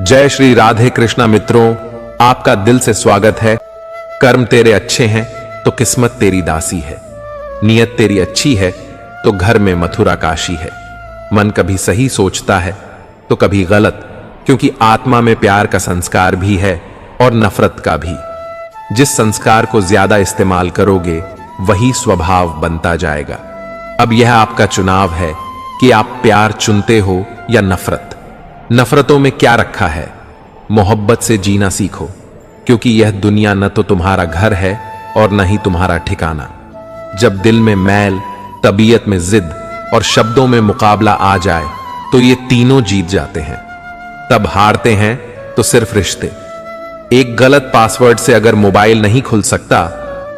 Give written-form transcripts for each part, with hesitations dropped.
जय श्री राधे कृष्णा मित्रों, आपका दिल से स्वागत है। कर्म तेरे अच्छे हैं तो किस्मत तेरी दासी है, नियत तेरी अच्छी है तो घर में मथुरा काशी है। मन कभी सही सोचता है तो कभी गलत, क्योंकि आत्मा में प्यार का संस्कार भी है और नफरत का भी। जिस संस्कार को ज्यादा इस्तेमाल करोगे वही स्वभाव बनता जाएगा। अब यह आपका चुनाव है कि आप प्यार चुनते हो या नफरत। नफरतों में क्या रखा है? मोहब्बत से जीना सीखो, क्योंकि यह दुनिया न तो तुम्हारा घर है और न ही तुम्हारा ठिकाना। जब दिल में मैल, तबीयत में जिद और शब्दों में मुकाबला आ जाए तो ये तीनों जीत जाते हैं। तब हारते हैं तो सिर्फ रिश्ते। एक गलत पासवर्ड से अगर मोबाइल नहीं खुल सकता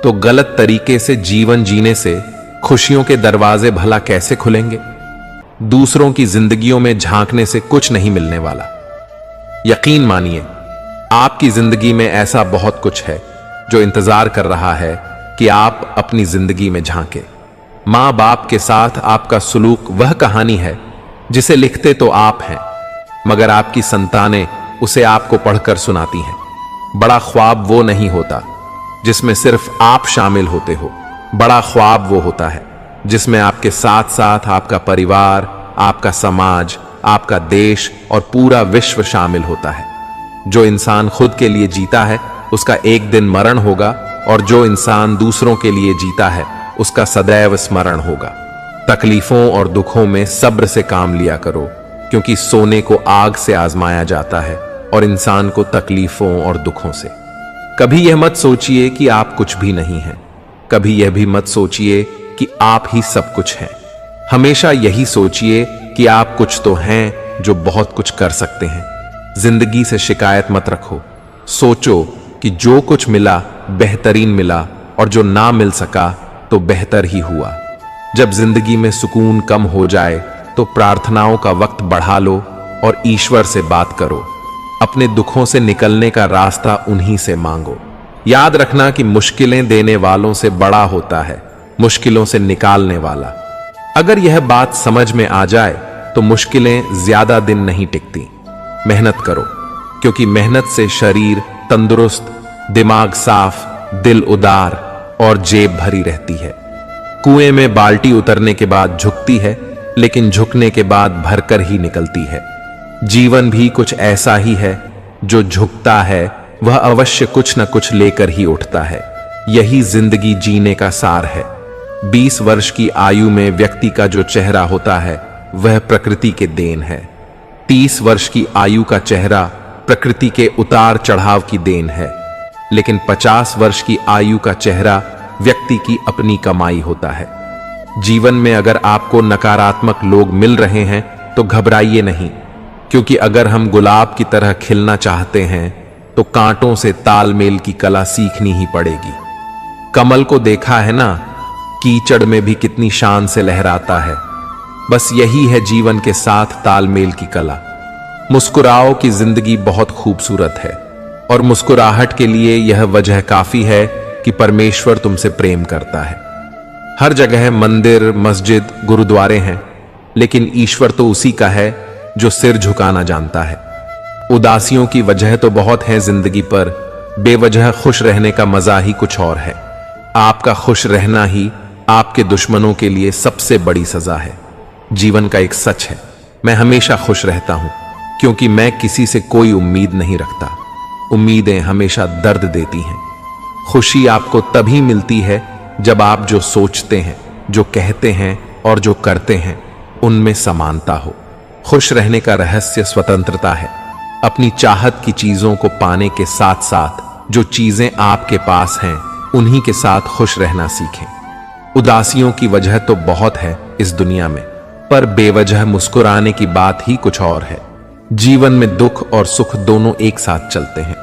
तो गलत तरीके से जीवन जीने से खुशियों के दरवाजे भला कैसे खुलेंगे? दूसरों की जिंदगियों में झांकने से कुछ नहीं मिलने वाला। यकीन मानिए, आपकी जिंदगी में ऐसा बहुत कुछ है जो इंतजार कर रहा है कि आप अपनी जिंदगी में झांके। मां बाप के साथ आपका सुलूक वह कहानी है जिसे लिखते तो आप हैं, मगर आपकी संतानें उसे आपको पढ़कर सुनाती हैं। बड़ा ख्वाब वो नहीं होता जिसमें सिर्फ आप शामिल होते हो। बड़ा ख्वाब वो होता है जिसमें आपके साथ साथ आपका परिवार, आपका समाज, आपका देश और पूरा विश्व शामिल होता है। जो इंसान खुद के लिए जीता है उसका एक दिन मरण होगा, और जो इंसान दूसरों के लिए जीता है उसका सदैव स्मरण होगा। तकलीफों और दुखों में सब्र से काम लिया करो, क्योंकि सोने को आग से आजमाया जाता है और इंसान को तकलीफों और दुखों से। कभी यह मत सोचिए कि आप कुछ भी नहीं हैं, कभी यह भी मत सोचिए कि आप ही सब कुछ हैं। हमेशा यही सोचिए कि आप कुछ तो हैं जो बहुत कुछ कर सकते हैं। जिंदगी से शिकायत मत रखो। सोचो कि जो कुछ मिला बेहतरीन मिला, और जो ना मिल सका तो बेहतर ही हुआ। जब जिंदगी में सुकून कम हो जाए तो प्रार्थनाओं का वक्त बढ़ा लो और ईश्वर से बात करो। अपने दुखों से निकलने का रास्ता उन्हीं से मांगो। याद रखना कि मुश्किलें देने वालों से बड़ा होता है मुश्किलों से निकालने वाला। अगर यह बात समझ में आ जाए तो मुश्किलें ज्यादा दिन नहीं टिकती। मेहनत करो, क्योंकि मेहनत से शरीर तंदुरुस्त, दिमाग साफ, दिल उदार और जेब भरी रहती है। कुएं में बाल्टी उतरने के बाद झुकती है, लेकिन झुकने के बाद भरकर ही निकलती है। जीवन भी कुछ ऐसा ही है, जो झुकता है वह अवश्य कुछ न कुछ लेकर ही उठता है। यही जिंदगी जीने का सार है। 20 वर्ष की आयु में व्यक्ति का जो चेहरा होता है वह प्रकृति के देन है। 30 वर्ष की आयु का चेहरा प्रकृति के उतार चढ़ाव की देन है, लेकिन 50 वर्ष की आयु का चेहरा व्यक्ति की अपनी कमाई होता है। जीवन में अगर आपको नकारात्मक लोग मिल रहे हैं तो घबराइए नहीं, क्योंकि अगर हम गुलाब की तरह खिलना चाहते हैं तो कांटों से तालमेल की कला सीखनी ही पड़ेगी। कमल को देखा है ना, कीचड़ में भी कितनी शान से लहराता है। बस यही है जीवन के साथ तालमेल की कला। मुस्कुराओ कि जिंदगी बहुत खूबसूरत है, और मुस्कुराहट के लिए यह वजह काफी है कि परमेश्वर तुमसे प्रेम करता है। हर जगह मंदिर, मस्जिद, गुरुद्वारे हैं, लेकिन ईश्वर तो उसी का है जो सिर झुकाना जानता है। उदासियों की वजह तो बहुत है जिंदगी पर, बेवजह खुश रहने का मजा ही कुछ और है। आपका खुश रहना ही आपके दुश्मनों के लिए सबसे बड़ी सजा है। जीवन का एक सच है, मैं हमेशा खुश रहता हूं, क्योंकि मैं किसी से कोई उम्मीद नहीं रखता। उम्मीदें हमेशा दर्द देती हैं। खुशी आपको तभी मिलती है जब आप जो सोचते हैं, जो कहते हैं और जो करते हैं उनमें समानता हो। खुश रहने का रहस्य स्वतंत्रता है। अपनी चाहत की चीजों को पाने के साथ साथ जो चीजें आपके पास हैं उन्हीं के साथ खुश रहना सीखें। उदासियों की वजह तो बहुत है इस दुनिया में, पर बेवजह मुस्कुराने की बात ही कुछ और है। जीवन में दुख और सुख दोनों एक साथ चलते हैं।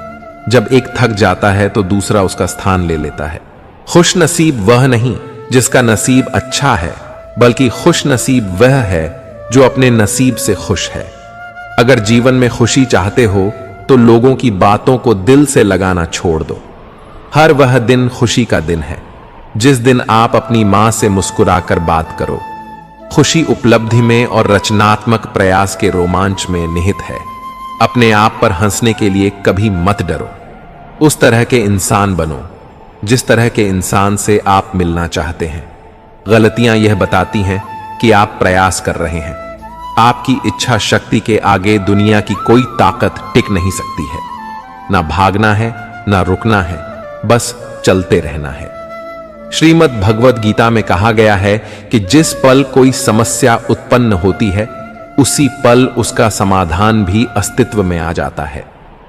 जब एक थक जाता है तो दूसरा उसका स्थान ले लेता है। खुश नसीब वह नहीं जिसका नसीब अच्छा है, बल्कि खुश नसीब वह है जो अपने नसीब से खुश है। अगर जीवन में खुशी चाहते हो तो लोगों की बातों को दिल से लगाना छोड़ दो। हर वह दिन खुशी का दिन है जिस दिन आप अपनी मां से मुस्कुराकर बात करो। खुशी उपलब्धि में और रचनात्मक प्रयास के रोमांच में निहित है। अपने आप पर हंसने के लिए कभी मत डरो। उस तरह के इंसान बनो जिस तरह के इंसान से आप मिलना चाहते हैं। गलतियां यह बताती हैं कि आप प्रयास कर रहे हैं। आपकी इच्छा शक्ति के आगे दुनिया की कोई ताकत टिक नहीं सकती है। ना भागना है, ना रुकना है, बस चलते रहना है। श्रीमद् भगवद गीता में कहा गया है कि जिस पल कोई समस्या उत्पन्न होती है, उसी पल उसका समाधान भी अस्तित्व में आ जाता है।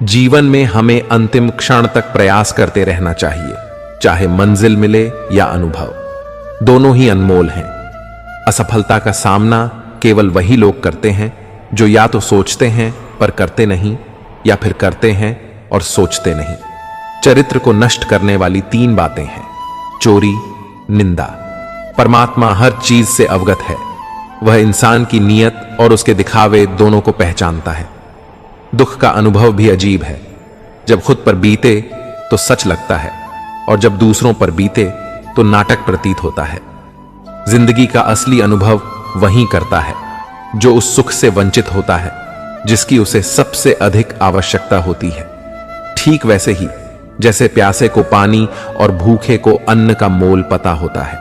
जीवन में हमें अंतिम क्षण तक प्रयास करते रहना चाहिए, चाहे मंजिल मिले या अनुभव, दोनों ही अनमोल हैं। असफलता का सामना केवल वही लोग करते हैं जो या तो सोचते हैं पर करते नहीं, या फिर करते हैं और सोचते नहीं। चरित्र को नष्ट करने वाली 3 बातें हैं: चोरी, निंदा। परमात्मा हर चीज से अवगत है। वह इंसान की नीयत और उसके दिखावे दोनों को पहचानता है। दुख का अनुभव भी अजीब है। जब खुद पर बीते तो सच लगता है, और जब दूसरों पर बीते तो नाटक प्रतीत होता है। जिंदगी का असली अनुभव वही करता है जो उस सुख से वंचित होता है जिसकी उसे सबसे अधिक आवश्यकता होती है। ठीक वैसे ही जैसे प्यासे को पानी और भूखे को अन्न का मोल पता होता है।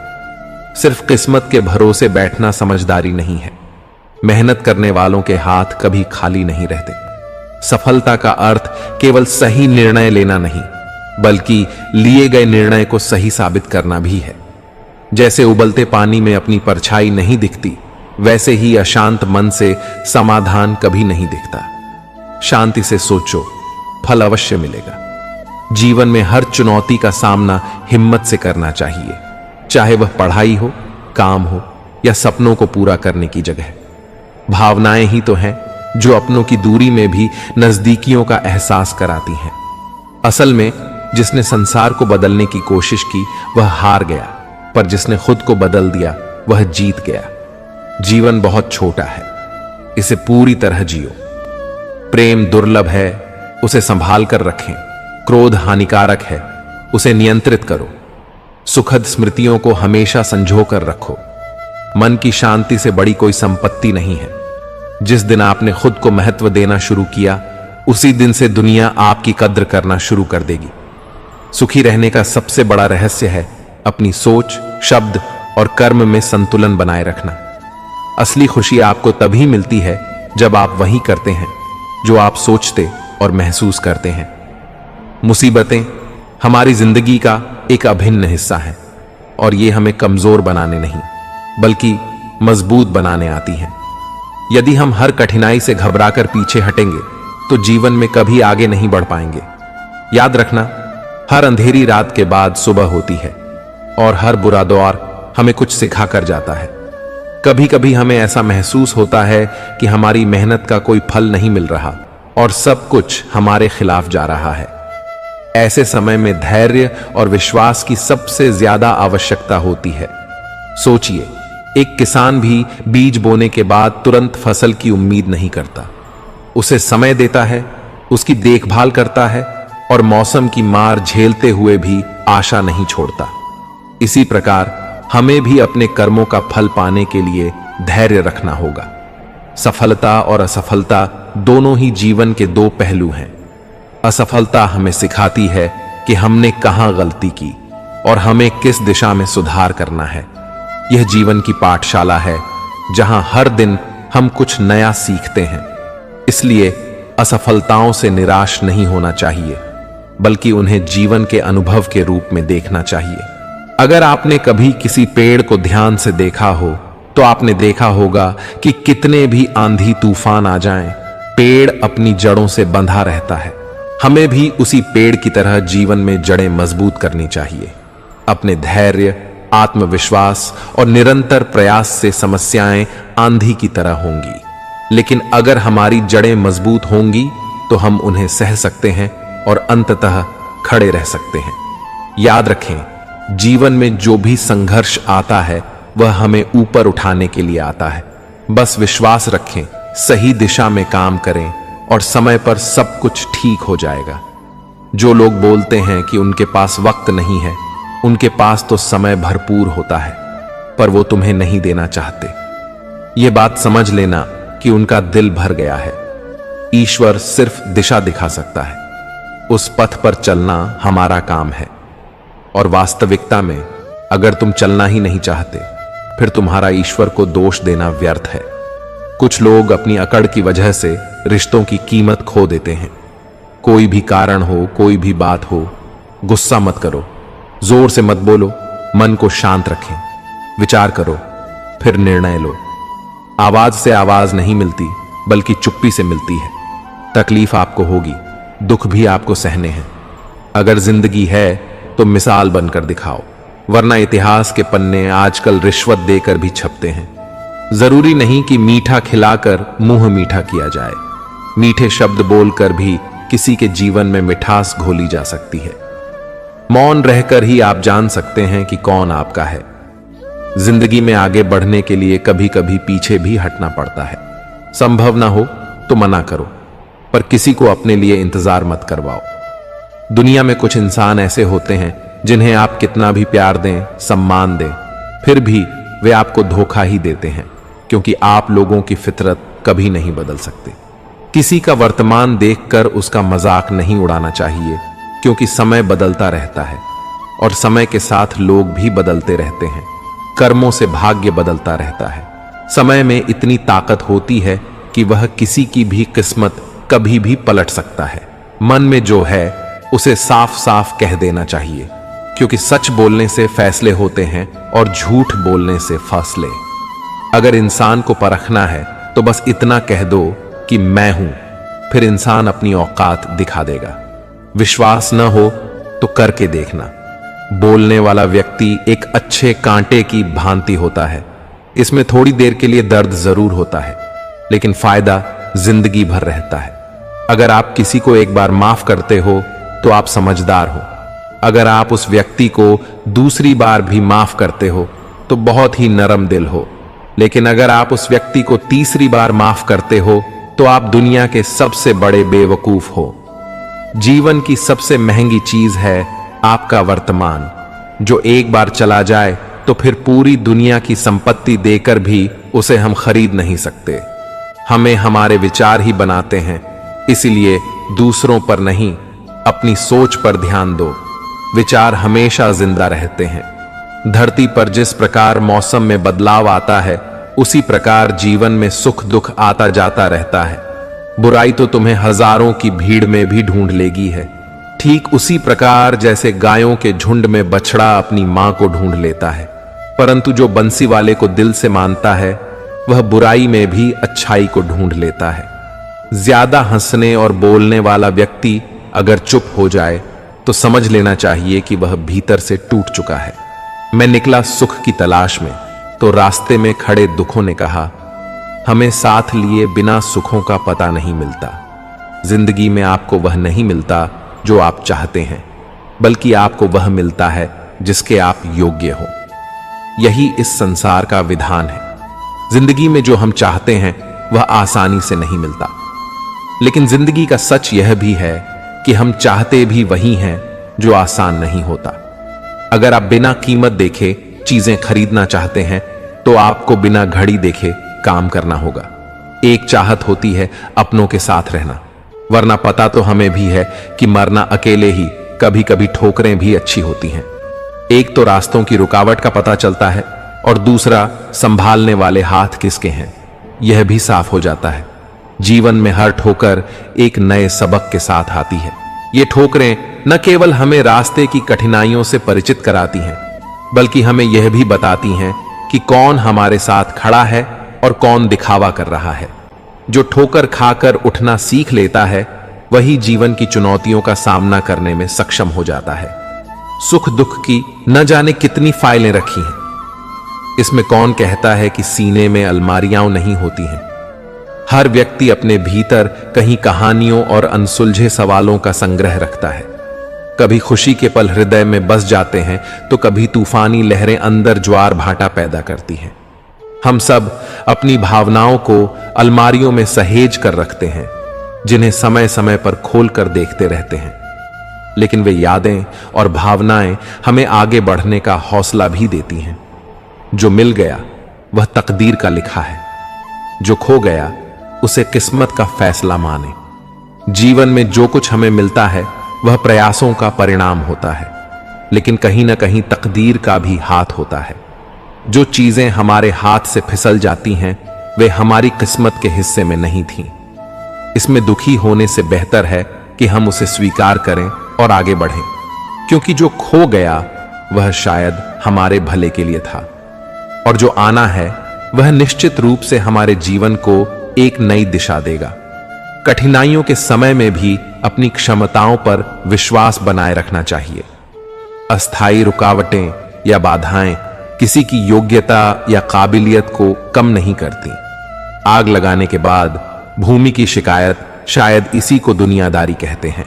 सिर्फ किस्मत के भरोसे बैठना समझदारी नहीं है। मेहनत करने वालों के हाथ कभी खाली नहीं रहते। सफलता का अर्थ केवल सही निर्णय लेना नहीं, बल्कि लिए गए निर्णय को सही साबित करना भी है। जैसे उबलते पानी में अपनी परछाई नहीं दिखती, वैसे ही अशांत मन से समाधान कभी नहीं दिखता। शांति से सोचो, फल अवश्य मिलेगा। जीवन में हर चुनौती का सामना हिम्मत से करना चाहिए, चाहे वह पढ़ाई हो, काम हो या सपनों को पूरा करने की जगह। भावनाएं ही तो हैं जो अपनों की दूरी में भी नजदीकियों का एहसास कराती हैं। असल में जिसने संसार को बदलने की कोशिश की वह हार गया, पर जिसने खुद को बदल दिया वह जीत गया। जीवन बहुत छोटा है, इसे पूरी तरह जियो। प्रेम दुर्लभ है, उसे संभाल कर रखें। क्रोध हानिकारक है, उसे नियंत्रित करो। सुखद स्मृतियों को हमेशा संजो कर रखो। मन की शांति से बड़ी कोई संपत्ति नहीं है। जिस दिन आपने खुद को महत्व देना शुरू किया, उसी दिन से दुनिया आपकी कद्र करना शुरू कर देगी। सुखी रहने का सबसे बड़ा रहस्य है अपनी सोच, शब्द और कर्म में संतुलन बनाए रखना। असली खुशी आपको तभी मिलती है जब आप वही करते हैं जो आप सोचते और महसूस करते हैं। मुसीबतें हमारी जिंदगी का एक अभिन्न हिस्सा है, और ये हमें कमजोर बनाने नहीं बल्कि मजबूत बनाने आती हैं। यदि हम हर कठिनाई से घबराकर पीछे हटेंगे तो जीवन में कभी आगे नहीं बढ़ पाएंगे। याद रखना, हर अंधेरी रात के बाद सुबह होती है, और हर बुरा दौर हमें कुछ सिखा कर जाता है। कभी कभी हमें ऐसा महसूस होता है कि हमारी मेहनत का कोई फल नहीं मिल रहा और सब कुछ हमारे खिलाफ जा रहा है। ऐसे समय में धैर्य और विश्वास की सबसे ज्यादा आवश्यकता होती है। सोचिए, एक किसान भी बीज बोने के बाद तुरंत फसल की उम्मीद नहीं करता। उसे समय देता है, उसकी देखभाल करता है और मौसम की मार झेलते हुए भी आशा नहीं छोड़ता। इसी प्रकार हमें भी अपने कर्मों का फल पाने के लिए धैर्य रखना होगा। सफलता और असफलता दोनों ही जीवन के 2 पहलू हैं। असफलता हमें सिखाती है कि हमने कहां गलती की और हमें किस दिशा में सुधार करना है। यह जीवन की पाठशाला है जहां हर दिन हम कुछ नया सीखते हैं। इसलिए असफलताओं से निराश नहीं होना चाहिए, बल्कि उन्हें जीवन के अनुभव के रूप में देखना चाहिए। अगर आपने कभी किसी पेड़ को ध्यान से देखा हो तो आपने देखा होगा कि कितने भी आंधी तूफान आ जाएं, पेड़ अपनी जड़ों से बंधा रहता है। हमें भी उसी पेड़ की तरह जीवन में जड़ें मजबूत करनी चाहिए। अपने धैर्य, आत्मविश्वास और निरंतर प्रयास से समस्याएं आंधी की तरह होंगी, लेकिन अगर हमारी जड़ें मजबूत होंगी तो हम उन्हें सह सकते हैं और अंततः खड़े रह सकते हैं। याद रखें, जीवन में जो भी संघर्ष आता है वह हमें ऊपर उठाने के लिए आता है। बस विश्वास रखें, सही दिशा में काम करें और समय पर सब कुछ ठीक हो जाएगा। जो लोग बोलते हैं कि उनके पास वक्त नहीं है, उनके पास तो समय भरपूर होता है, पर वो तुम्हें नहीं देना चाहते। ये बात समझ लेना कि उनका दिल भर गया है। ईश्वर सिर्फ दिशा दिखा सकता है। उस पथ पर चलना हमारा काम है। और वास्तविकता में अगर तुम चलना ही नहीं चाहते, फिर तुम्हारा ईश्वर को दोष देना व्यर्थ है। कुछ लोग अपनी अकड़ की वजह से रिश्तों की कीमत खो देते हैं। कोई भी कारण हो, कोई भी बात हो, गुस्सा मत करो, जोर से मत बोलो, मन को शांत रखें, विचार करो, फिर निर्णय लो। आवाज से आवाज नहीं मिलती, बल्कि चुप्पी से मिलती है। तकलीफ आपको होगी, दुख भी आपको सहने हैं। अगर जिंदगी है तो मिसाल बनकर दिखाओ, वरना इतिहास के पन्ने आजकल रिश्वत देकर भी छपते हैं। जरूरी नहीं कि मीठा खिलाकर मुंह मीठा किया जाए। मीठे शब्द बोलकर भी किसी के जीवन में मिठास घोली जा सकती है। मौन रहकर ही आप जान सकते हैं कि कौन आपका है। जिंदगी में आगे बढ़ने के लिए कभी कभी पीछे भी हटना पड़ता है। संभव ना हो तो मना करो, पर किसी को अपने लिए इंतजार मत करवाओ। दुनिया में कुछ इंसान ऐसे होते हैं जिन्हें आप कितना भी प्यार दें, सम्मान दें, फिर भी वे आपको धोखा ही देते हैं, क्योंकि आप लोगों की फितरत कभी नहीं बदल सकते। किसी का वर्तमान देखकर उसका मजाक नहीं उड़ाना चाहिए, क्योंकि समय बदलता रहता है और समय के साथ लोग भी बदलते रहते हैं। कर्मों से भाग्य बदलता रहता है। समय में इतनी ताकत होती है कि वह किसी की भी किस्मत कभी भी पलट सकता है। मन में जो है उसे साफ साफ कह देना चाहिए, क्योंकि सच बोलने से फैसले होते हैं और झूठ बोलने से फासले। अगर इंसान को परखना है तो बस इतना कह दो कि मैं हूं, फिर इंसान अपनी औकात दिखा देगा। विश्वास न हो तो करके देखना। बोलने वाला व्यक्ति एक अच्छे कांटे की भांति होता है। इसमें थोड़ी देर के लिए दर्द जरूर होता है, लेकिन फायदा जिंदगी भर रहता है। अगर आप किसी को एक बार माफ करते हो तो आप समझदार हो। अगर आप उस व्यक्ति को दूसरी बार भी माफ करते हो तो बहुत ही नरम दिल हो। लेकिन अगर आप उस व्यक्ति को तीसरी बार माफ करते हो तो आप दुनिया के सबसे बड़े बेवकूफ हो। जीवन की सबसे महंगी चीज है आपका वर्तमान, जो एक बार चला जाए तो फिर पूरी दुनिया की संपत्ति देकर भी उसे हम खरीद नहीं सकते। हमें हमारे विचार ही बनाते हैं, इसलिए दूसरों पर नहीं, अपनी सोच पर ध्यान दो। विचार हमेशा जिंदा रहते हैं। धरती पर जिस प्रकार मौसम में बदलाव आता है, उसी प्रकार जीवन में सुख दुख आता जाता रहता है। बुराई तो तुम्हें हजारों की भीड़ में भी ढूंढ लेगी है, ठीक उसी प्रकार जैसे गायों के झुंड में बछड़ा अपनी मां को ढूंढ लेता है। परंतु जो बंसी वाले को दिल से मानता है, वह बुराई में भी अच्छाई को ढूंढ लेता है। ज्यादा हंसने और बोलने वाला व्यक्ति अगर चुप हो जाए तो समझ लेना चाहिए कि वह भीतर से टूट चुका है। मैं निकला सुख की तलाश में, तो रास्ते में खड़े दुखों ने कहा, हमें साथ लिए बिना सुखों का पता नहीं मिलता। जिंदगी में आपको वह नहीं मिलता जो आप चाहते हैं, बल्कि आपको वह मिलता है जिसके आप योग्य हो। यही इस संसार का विधान है। जिंदगी में जो हम चाहते हैं वह आसानी से नहीं मिलता, लेकिन जिंदगी का सच यह भी है कि हम चाहते भी वही हैं जो आसान नहीं होता। अगर आप बिना कीमत देखे चीजें खरीदना चाहते हैं तो आपको बिना घड़ी देखे काम करना होगा। एक चाहत होती है अपनों के साथ रहना, वरना पता तो हमें भी है कि मरना अकेले ही कभी कभी ठोकरें भी अच्छी होती हैं। एक तो रास्तों की रुकावट का पता चलता है और दूसरा संभालने वाले हाथ किसके हैं, यह भी साफ हो जाता है। जीवन में हर ठोकर एक नए सबक के साथ आती है। ये ठोकरें न केवल हमें रास्ते की कठिनाइयों से परिचित कराती हैं, बल्कि हमें यह भी बताती हैं कि कौन हमारे साथ खड़ा है और कौन दिखावा कर रहा है। जो ठोकर खाकर उठना सीख लेता है, वही जीवन की चुनौतियों का सामना करने में सक्षम हो जाता है। सुख दुख की न जाने कितनी फाइलें रखी हैं। इसमें कौन कहता है कि सीने में अलमारियां नहीं होती हैं। हर व्यक्ति अपने भीतर कहीं कहानियों और अनसुलझे सवालों का संग्रह रखता है। कभी खुशी के पल हृदय में बस जाते हैं, तो कभी तूफानी लहरें अंदर ज्वार भाटा पैदा करती हैं। हम सब अपनी भावनाओं को अलमारियों में सहेज कर रखते हैं, जिन्हें समय समय पर खोल कर देखते रहते हैं। लेकिन वे यादें और भावनाएं हमें आगे बढ़ने का हौसला भी देती हैं। जो मिल गया वह तकदीर का लिखा है, जो खो गया उसे किस्मत का फैसला माने। जीवन में जो कुछ हमें मिलता है वह प्रयासों का परिणाम होता है, लेकिन कहीं ना कहीं तकदीर का भी हाथ होता है। जो चीजें हमारे हाथ से फिसल जाती हैं वे हमारी किस्मत के हिस्से में नहीं थीं। इसमें दुखी होने से बेहतर है कि हम उसे स्वीकार करें और आगे बढ़ें, क्योंकि जो खो गया वह शायद हमारे भले के लिए था, और जो आना है वह निश्चित रूप से हमारे जीवन को एक नई दिशा देगा। कठिनाइयों के समय में भी अपनी क्षमताओं पर विश्वास बनाए रखना चाहिए। अस्थायी रुकावटें या बाधाएं किसी की योग्यता या काबिलियत को कम नहीं करती। आग लगाने के बाद भूमि की शिकायत, शायद इसी को दुनियादारी कहते हैं।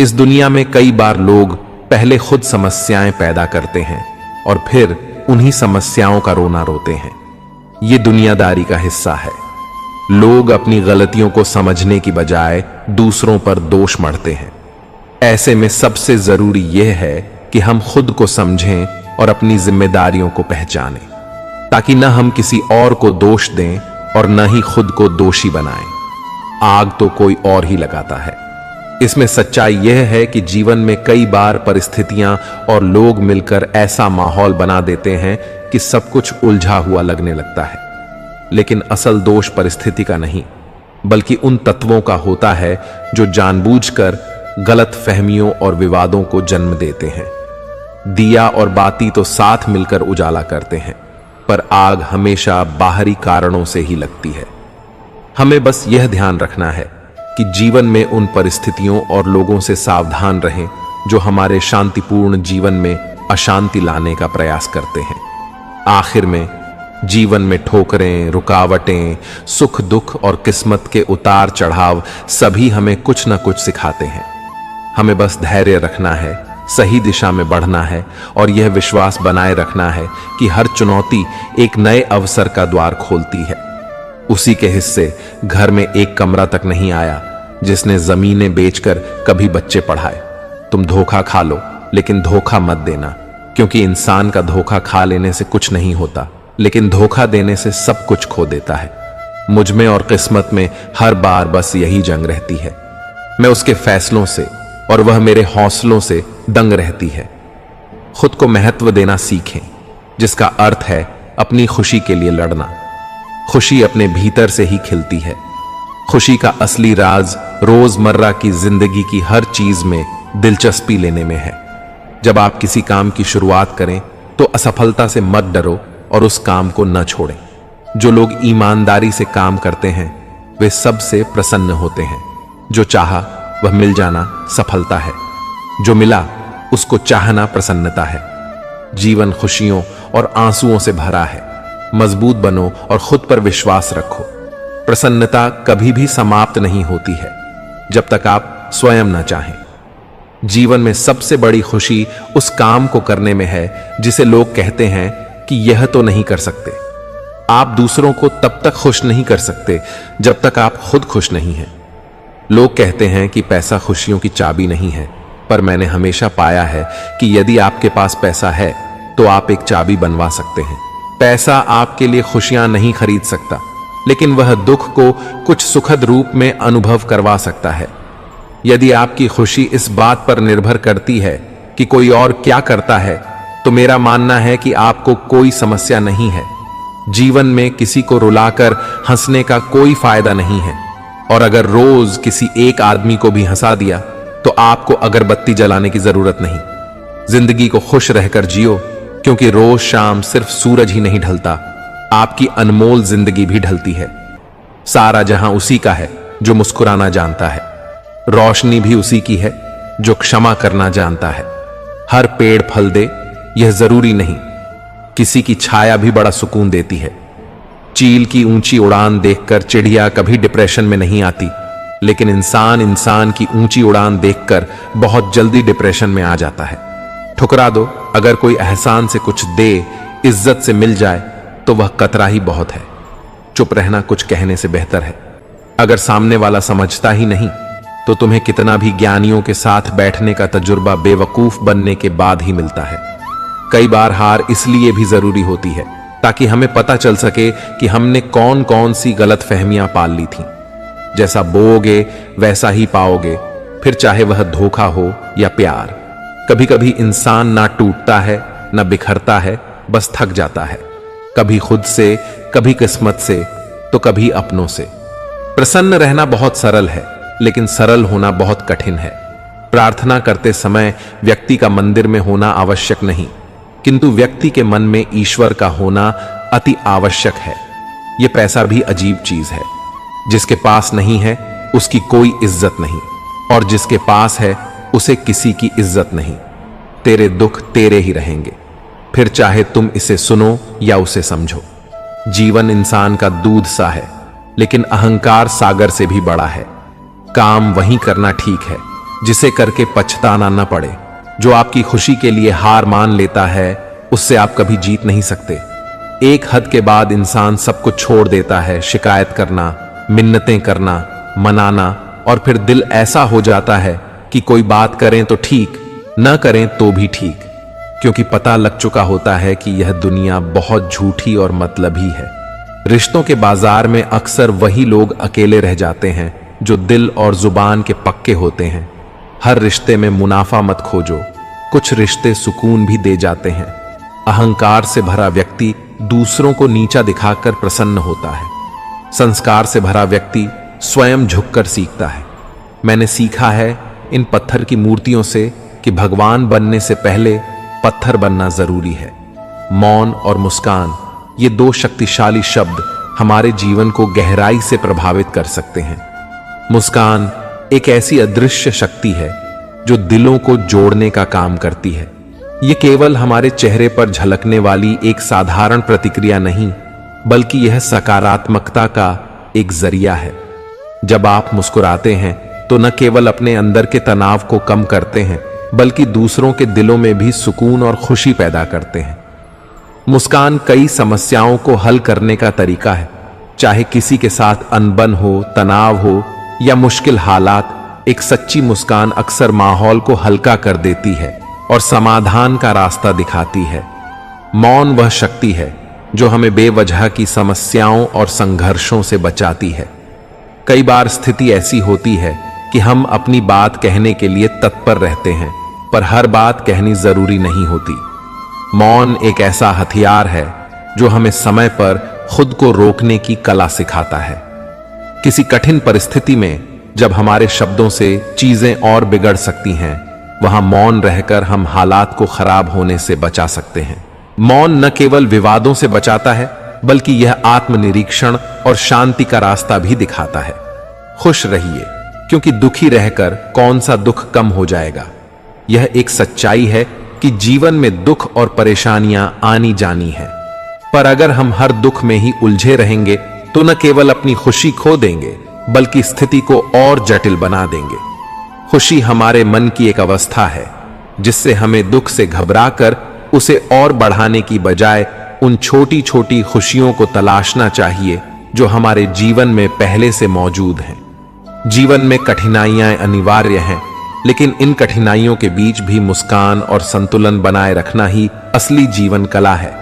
इस दुनिया में कई बार लोग पहले खुद समस्याएं पैदा करते हैं और फिर उन्हीं समस्याओं का रोना रोते हैं। ये दुनियादारी का हिस्सा है। लोग अपनी गलतियों को समझने की बजाय दूसरों पर दोष मढ़ते हैं। ऐसे में सबसे जरूरी यह है कि हम खुद को समझें और अपनी जिम्मेदारियों को पहचानें, ताकि न हम किसी और को दोष दें और न ही खुद को दोषी बनाएं। आग तो कोई और ही लगाता है। इसमें सच्चाई यह है कि जीवन में कई बार परिस्थितियां और लोग मिलकर ऐसा माहौल बना देते हैं कि सब कुछ उलझा हुआ लगने लगता है। लेकिन असल दोष परिस्थिति का नहीं, बल्कि उन तत्वों का होता है जो जानबूझकर गलत फहमियों और विवादों को जन्म देते हैं। दिया और बाती तो साथ मिलकर उजाला करते हैं, पर आग हमेशा बाहरी कारणों से ही लगती है। हमें बस यह ध्यान रखना है कि जीवन में उन परिस्थितियों और लोगों से सावधान रहें जो हमारे शांतिपूर्ण जीवन में अशांति लाने का प्रयास करते हैं। आखिर में जीवन में ठोकरें, रुकावटें, सुख दुख और किस्मत के उतार चढ़ाव सभी हमें कुछ न कुछ सिखाते हैं। हमें बस धैर्य रखना है, सही दिशा में बढ़ना है और यह विश्वास बनाए रखना है कि हर चुनौती एक नए अवसर का द्वार खोलती है। उसी के हिस्से घर में एक कमरा तक नहीं आया जिसने जमीनें बेचकर कभी बच्चे पढ़ाए। तुम धोखा खा लो, लेकिन धोखा मत देना, क्योंकि इंसान का धोखा खा लेने से कुछ नहीं होता, लेकिन धोखा देने से सब कुछ खो देता है। मुझ में और किस्मत में हर बार बस यही जंग रहती है। मैं उसके फैसलों से और वह मेरे हौसलों से दंग रहती है। खुद को महत्व देना सीखें, जिसका अर्थ है अपनी खुशी के लिए लड़ना। खुशी अपने भीतर से ही खिलती है। खुशी का असली राज रोजमर्रा की जिंदगी की हर चीज में दिलचस्पी लेने में है। जब आप किसी काम की शुरुआत करें तो असफलता से मत डरो और उस काम को न छोड़ें। जो लोग ईमानदारी से काम करते हैं वे सबसे प्रसन्न होते हैं। जो चाहा वह मिल जाना सफलता है, जो मिला उसको चाहना प्रसन्नता है। जीवन खुशियों और आंसुओं से भरा है। मजबूत बनो और खुद पर विश्वास रखो। प्रसन्नता कभी भी समाप्त नहीं होती है जब तक आप स्वयं न चाहें। जीवन में सबसे बड़ी खुशी उस काम को करने में है जिसे लोग कहते हैं कि यह तो नहीं कर सकते। आप दूसरों को तब तक खुश नहीं कर सकते जब तक आप खुद खुश नहीं हैं। लोग कहते हैं कि पैसा खुशियों की चाबी नहीं है, पर मैंने हमेशा पाया है कि यदि आपके पास पैसा है तो आप एक चाबी बनवा सकते हैं। पैसा आपके लिए खुशियां नहीं खरीद सकता, लेकिन वह दुख को कुछ सुखद रूप में अनुभव करवा सकता है। यदि आपकी खुशी इस बात पर निर्भर करती है कि कोई और क्या करता है, तो मेरा मानना है कि आपको कोई समस्या नहीं है। जीवन में किसी को रुलाकर हंसने का कोई फायदा नहीं है, और अगर रोज किसी एक आदमी को भी हंसा दिया तो आपको अगरबत्ती जलाने की जरूरत नहीं। जिंदगी को खुश रहकर जियो, क्योंकि रोज शाम सिर्फ सूरज ही नहीं ढलता, आपकी अनमोल जिंदगी भी ढलती है। सारा जहां उसी का है जो मुस्कुराना जानता है। रोशनी भी उसी की है जो क्षमा करना जानता है। हर पेड़ फल दे यह जरूरी नहीं, किसी की छाया भी बड़ा सुकून देती है। चील की ऊंची उड़ान देखकर चिड़िया कभी डिप्रेशन में नहीं आती, लेकिन इंसान की ऊंची उड़ान देखकर बहुत जल्दी डिप्रेशन में आ जाता है। ठुकरा दो, अगर कोई एहसान से कुछ दे, इज्जत से मिल जाए तो वह कतरा ही बहुत है। चुप रहना कुछ कहने से बेहतर है। अगर सामने वाला समझता ही नहीं तो तुम्हें कितना भी ज्ञानियों के साथ बैठने का तजुर्बा बेवकूफ बनने के बाद ही मिलता है। कई बार हार इसलिए भी जरूरी होती है ताकि हमें पता चल सके कि हमने कौन कौन सी गलत फहमियां पाल ली थी। जैसा बोओगे वैसा ही पाओगे, फिर चाहे वह धोखा हो या प्यार। कभी कभी इंसान ना टूटता है ना बिखरता है, बस थक जाता है, कभी खुद से, कभी किस्मत से, तो कभी अपनों से। प्रसन्न रहना बहुत सरल है, लेकिन सरल होना बहुत कठिन है। प्रार्थना करते समय व्यक्ति का मंदिर में होना आवश्यक नहीं, किंतु व्यक्ति के मन में ईश्वर का होना अति आवश्यक है। यह पैसा भी अजीब चीज है। जिसके पास नहीं है उसकी कोई इज्जत नहीं, और जिसके पास है उसे किसी की इज्जत नहीं। तेरे दुख तेरे ही रहेंगे, फिर चाहे तुम इसे सुनो या उसे समझो। जीवन इंसान का दूध सा है, लेकिन अहंकार सागर से भी बड़ा है। काम वही करना ठीक है जिसे करके पछताना न पड़े। जो आपकी खुशी के लिए हार मान लेता है, उससे आप कभी जीत नहीं सकते। एक हद के बाद इंसान सब कुछ छोड़ देता है, शिकायत करना, मिन्नतें करना, मनाना, और फिर दिल ऐसा हो जाता है कि कोई बात करें तो ठीक, न करें तो भी ठीक, क्योंकि पता लग चुका होता है कि यह दुनिया बहुत झूठी और मतलबी है। रिश्तों के बाजार में अक्सर वही लोग अकेले रह जाते हैं जो दिल और जुबान के पक्के होते हैं। हर रिश्ते में मुनाफा मत खोजो, कुछ रिश्ते सुकून भी दे जाते हैं। अहंकार से भरा व्यक्ति दूसरों को नीचा दिखाकर प्रसन्न होता है। संस्कार से भरा व्यक्ति स्वयं झुककर सीखता है। मैंने सीखा है इन पत्थर की मूर्तियों से कि भगवान बनने से पहले पत्थर बनना जरूरी है। मौन और मुस्कान, ये दो शक्तिशाली शब्द हमारे जीवन को गहराई से प्रभावित कर सकते हैं। मुस्कान एक ऐसी अदृश्य शक्ति है जो दिलों को जोड़ने का काम करती है। ये केवल हमारे चेहरे पर झलकने वाली एक साधारण प्रतिक्रिया नहीं, बल्कि यह सकारात्मकता का एक जरिया है। जब आप मुस्कुराते हैं तो न केवल अपने अंदर के तनाव को कम करते हैं, बल्कि दूसरों के दिलों में भी सुकून और खुशी पैदा करते हैं। मुस्कान कई समस्याओं को हल करने का तरीका है। चाहे किसी के साथ अनबन हो, तनाव हो या मुश्किल हालात, एक सच्ची मुस्कान अक्सर माहौल को हल्का कर देती है और समाधान का रास्ता दिखाती है। मौन वह शक्ति है जो हमें बेवजह की समस्याओं और संघर्षों से बचाती है। कई बार स्थिति ऐसी होती है कि हम अपनी बात कहने के लिए तत्पर रहते हैं, पर हर बात कहनी जरूरी नहीं होती। मौन एक ऐसा हथियार है जो हमें समय पर खुद को रोकने की कला सिखाता है। किसी कठिन परिस्थिति में जब हमारे शब्दों से चीजें और बिगड़ सकती हैं, वहां मौन रहकर हम हालात को खराब होने से बचा सकते हैं। मौन न केवल विवादों से बचाता है, बल्कि यह आत्मनिरीक्षण और शांति का रास्ता भी दिखाता है। खुश रहिए, क्योंकि दुखी रहकर कौन सा दुख कम हो जाएगा। यह एक सच्चाई है कि जीवन में दुख और परेशानियां आनी जानी है, पर अगर हम हर दुख में ही उलझे रहेंगे तो न केवल अपनी खुशी खो देंगे, बल्कि स्थिति को और जटिल बना देंगे। खुशी हमारे मन की एक अवस्था है जिससे हमें दुख से घबराकर उसे और बढ़ाने की बजाय उन छोटी छोटी खुशियों को तलाशना चाहिए जो हमारे जीवन में पहले से मौजूद हैं। जीवन में कठिनाइयां अनिवार्य हैं, लेकिन इन कठिनाइयों के बीच भी मुस्कान और संतुलन बनाए रखना ही असली जीवन कला है।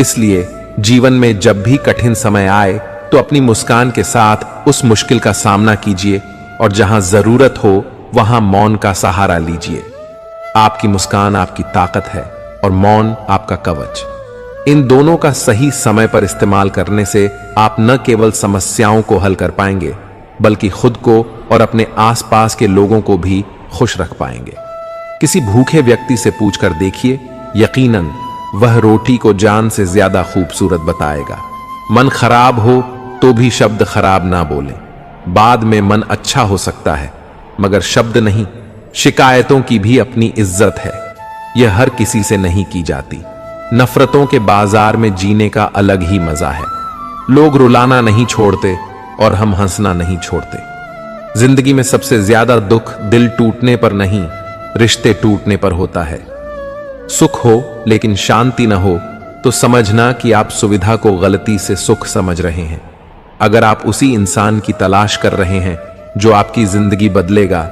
इसलिए जीवन में जब भी कठिन समय आए तो अपनी मुस्कान के साथ उस मुश्किल का सामना कीजिए, और जहां जरूरत हो वहां मौन का सहारा लीजिए। आपकी मुस्कान आपकी ताकत है और मौन आपका कवच। इन दोनों का सही समय पर इस्तेमाल करने से आप न केवल समस्याओं को हल कर पाएंगे, बल्कि खुद को और अपने आसपास के लोगों को भी खुश रख पाएंगे। किसी भूखे व्यक्ति से पूछकर देखिए, यकीनन वह रोटी को जान से ज्यादा खूबसूरत बताएगा। मन खराब हो तो भी शब्द खराब ना बोलें। बाद में मन अच्छा हो सकता है, मगर शब्द नहीं। शिकायतों की भी अपनी इज्जत है, यह हर किसी से नहीं की जाती। नफरतों के बाजार में जीने का अलग ही मजा है। लोग रुलाना नहीं छोड़ते और हम हंसना नहीं छोड़ते। जिंदगी में सबसे ज्यादा दुख दिल टूटने पर नहीं, रिश्ते टूटने पर होता है। सुख हो लेकिन शांति न हो तो समझना कि आप सुविधा को गलती से सुख समझ रहे हैं। अगर आप उसी इंसान की तलाश कर रहे हैं जो आपकी जिंदगी बदलेगा,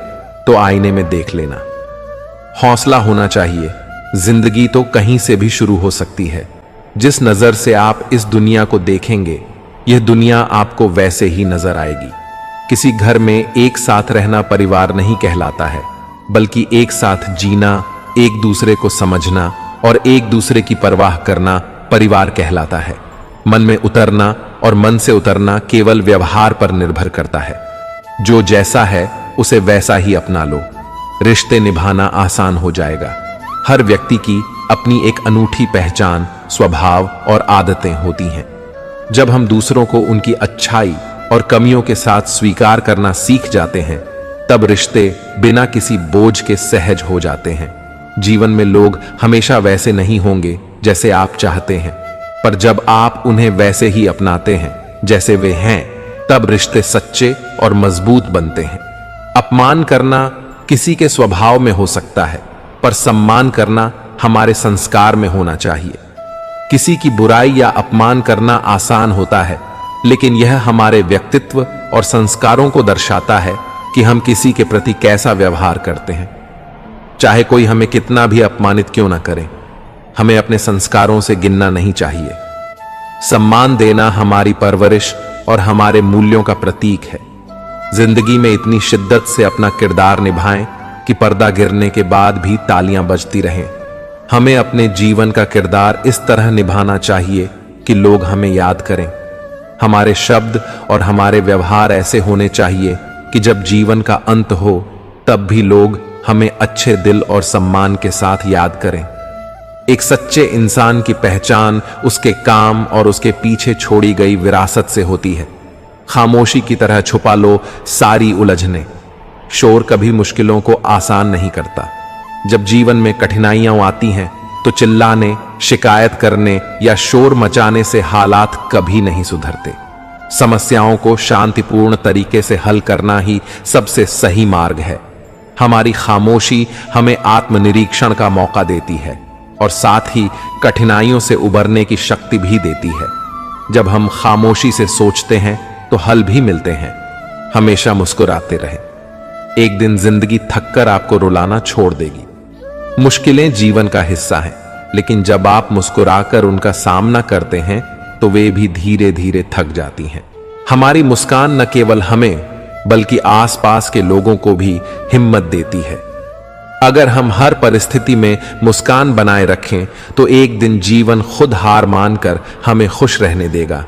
तो आईने में देख लेना। हौसला होना चाहिए। जिंदगी तो कहीं से भी शुरू हो सकती है। जिस नजर से आप इस दुनिया को देखेंगे, यह दुनिया आपको वैसे ही नजर आएगी। किसी घर में एक साथ रहना परिवार नहीं कहलाता है, बल्कि एक साथ जीना, एक दूसरे को समझना और एक दूसरे की परवाह करना परिवार कहलाता है। मन में उतरना और मन से उतरना केवल व्यवहार पर निर्भर करता है। जो जैसा है उसे वैसा ही अपना लो, रिश्ते निभाना आसान हो जाएगा। हर व्यक्ति की अपनी एक अनूठी पहचान, स्वभाव और आदतें होती हैं। जब हम दूसरों को उनकी अच्छाई और कमियों के साथ स्वीकार करना सीख जाते हैं, तब रिश्ते बिना किसी बोझ के सहज हो जाते हैं। जीवन में लोग हमेशा वैसे नहीं होंगे जैसे आप चाहते हैं, पर जब आप उन्हें वैसे ही अपनाते हैं जैसे वे हैं, तब रिश्ते सच्चे और मजबूत बनते हैं। अपमान करना किसी के स्वभाव में हो सकता है, पर सम्मान करना हमारे संस्कार में होना चाहिए। किसी की बुराई या अपमान करना आसान होता है, लेकिन यह हमारे व्यक्तित्व और संस्कारों को दर्शाता है कि हम किसी के प्रति कैसा व्यवहार करते हैं। चाहे कोई हमें कितना भी अपमानित क्यों ना करे, हमें अपने संस्कारों से गिनना नहीं चाहिए। सम्मान देना हमारी परवरिश और हमारे मूल्यों का प्रतीक है। जिंदगी में इतनी शिद्दत से अपना किरदार निभाएं कि पर्दा गिरने के बाद भी तालियां बजती रहें। हमें अपने जीवन का किरदार इस तरह निभाना चाहिए कि लोग हमें याद करें। हमारे शब्द और हमारे व्यवहार ऐसे होने चाहिए कि जब जीवन का अंत हो, तब भी लोग हमें अच्छे दिल और सम्मान के साथ याद करें। एक सच्चे इंसान की पहचान उसके काम और उसके पीछे छोड़ी गई विरासत से होती है। खामोशी की तरह छुपा लो सारी उलझने। शोर कभी मुश्किलों को आसान नहीं करता। जब जीवन में कठिनाइयां आती हैं, तो चिल्लाने, शिकायत करने या शोर मचाने से हालात कभी नहीं सुधरते। समस्याओं को शांतिपूर्ण तरीके से हल करना ही सबसे सही मार्ग है। हमारी खामोशी हमें आत्मनिरीक्षण का मौका देती है और साथ ही कठिनाइयों से उबरने की शक्ति भी देती है। जब हम खामोशी से सोचते हैं तो हल भी मिलते हैं। हमेशा मुस्कुराते रहें। एक दिन जिंदगी थककर आपको रुलाना छोड़ देगी। मुश्किलें जीवन का हिस्सा हैं, लेकिन जब आप मुस्कुराकर उनका सामना करते हैं तो वे भी धीरे धीरे थक जाती हैं। हमारी मुस्कान न केवल हमें बल्कि आसपास के लोगों को भी हिम्मत देती है। अगर हम हर परिस्थिति में मुस्कान बनाए रखें तो एक दिन जीवन खुद हार मानकर हमें खुश रहने देगा।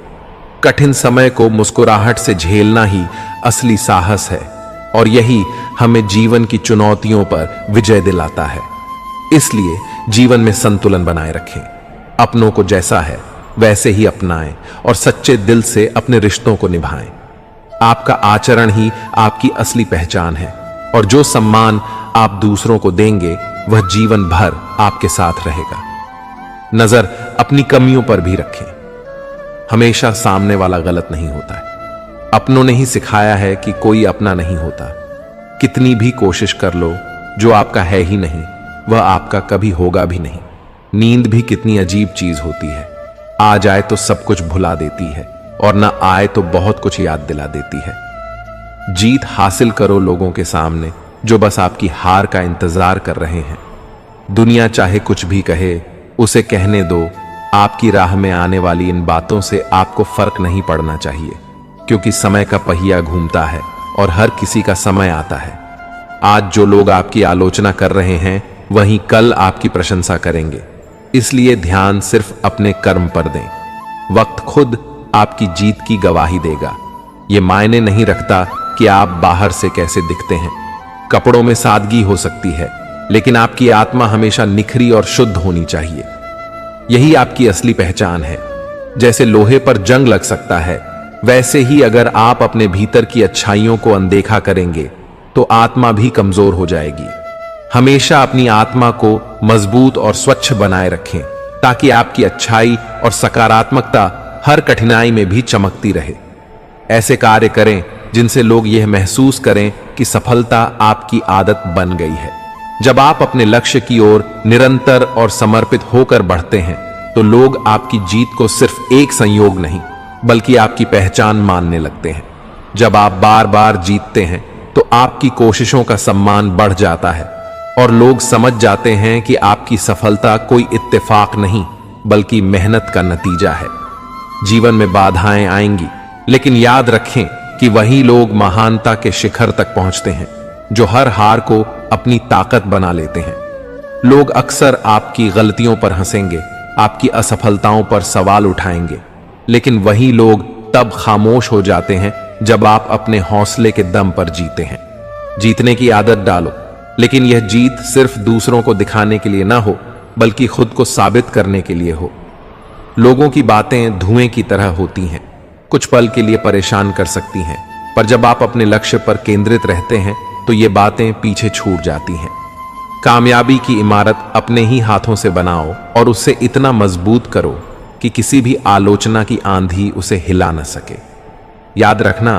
कठिन समय को मुस्कुराहट से झेलना ही असली साहस है और यही हमें जीवन की चुनौतियों पर विजय दिलाता है। इसलिए जीवन में संतुलन बनाए रखें। अपनों को जैसा है वैसे ही अपनाएं और सच्चे दिल से अपने रिश्तों को निभाएं। आपका आचरण ही आपकी असली पहचान है और जो सम्मान आप दूसरों को देंगे वह जीवन भर आपके साथ रहेगा। नजर अपनी कमियों पर भी रखें। हमेशा सामने वाला गलत नहीं होता है। अपनों ने ही सिखाया है कि कोई अपना नहीं होता। कितनी भी कोशिश कर लो, जो आपका है ही नहीं वह आपका कभी होगा भी नहीं। नींद भी कितनी अजीब चीज होती है। आ जाए तो सब कुछ भुला देती है और ना आए तो बहुत कुछ याद दिला देती है। जीत हासिल करो लोगों के सामने जो बस आपकी हार का इंतजार कर रहे हैं। दुनिया चाहे कुछ भी कहे, उसे कहने दो। आपकी राह में आने वाली इन बातों से आपको फर्क नहीं पड़ना चाहिए, क्योंकि समय का पहिया घूमता है और हर किसी का समय आता है। आज जो लोग आपकी आलोचना कर रहे हैं वहीं कल आपकी प्रशंसा करेंगे। इसलिए ध्यान सिर्फ अपने कर्म पर दें। वक्त खुद आपकी जीत की गवाही देगा। यह मायने नहीं रखता कि आप बाहर से कैसे दिखते हैं। कपड़ों में सादगी हो सकती है, लेकिन आपकी आत्मा हमेशा निखरी और शुद्ध होनी चाहिए। यही आपकी असली पहचान है। जैसे लोहे पर जंग लग सकता है, वैसे ही अगर आप अपने भीतर की अच्छाइयों को अनदेखा करेंगे तो आत्मा भी कमजोर हो जाएगी। हमेशा अपनी आत्मा को मजबूत और स्वच्छ बनाए रखें, ताकि आपकी अच्छाई और सकारात्मकता हर कठिनाई में भी चमकती रहे। ऐसे कार्य करें जिनसे लोग यह महसूस करें कि सफलता आपकी आदत बन गई है। जब आप अपने लक्ष्य की ओर निरंतर और समर्पित होकर बढ़ते हैं तो लोग आपकी जीत को सिर्फ एक संयोग नहीं बल्कि आपकी पहचान मानने लगते हैं। जब आप बार बार जीतते हैं तो आपकी कोशिशों का सम्मान बढ़ जाता है और लोग समझ जाते हैं कि आपकी सफलता कोई इत्तेफाक नहीं बल्कि मेहनत का नतीजा है। जीवन में बाधाएं आएंगी, लेकिन याद रखें कि वही लोग महानता के शिखर तक पहुंचते हैं जो हर हार को अपनी ताकत बना लेते हैं। लोग अक्सर आपकी गलतियों पर हंसेंगे, आपकी असफलताओं पर सवाल उठाएंगे, लेकिन वही लोग तब खामोश हो जाते हैं जब आप अपने हौसले के दम पर जीते हैं। जीतने की आदत डालो, लेकिन यह जीत सिर्फ दूसरों को दिखाने के लिए ना हो, बल्कि खुद को साबित करने के लिए हो। लोगों की बातें धुएं की तरह होती हैं, कुछ पल के लिए परेशान कर सकती हैं, पर जब आप अपने लक्ष्य पर केंद्रित रहते हैं तो ये बातें पीछे छूट जाती हैं। कामयाबी की इमारत अपने ही हाथों से बनाओ और उसे इतना मजबूत करो कि किसी भी आलोचना की आंधी उसे हिला न सके। याद रखना,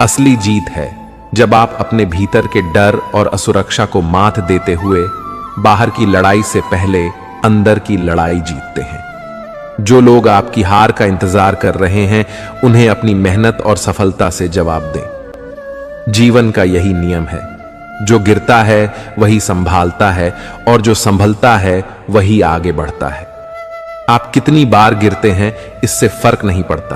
असली जीत है जब आप अपने भीतर के डर और असुरक्षा को मात देते हुए बाहर की लड़ाई से पहले अंदर की लड़ाई जीतते हैं। जो लोग आपकी हार का इंतजार कर रहे हैं, उन्हें अपनी मेहनत और सफलता से जवाब दें। जीवन का यही नियम है, जो गिरता है वही संभालता है और जो संभलता है वही आगे बढ़ता है। आप कितनी बार गिरते हैं इससे फर्क नहीं पड़ता,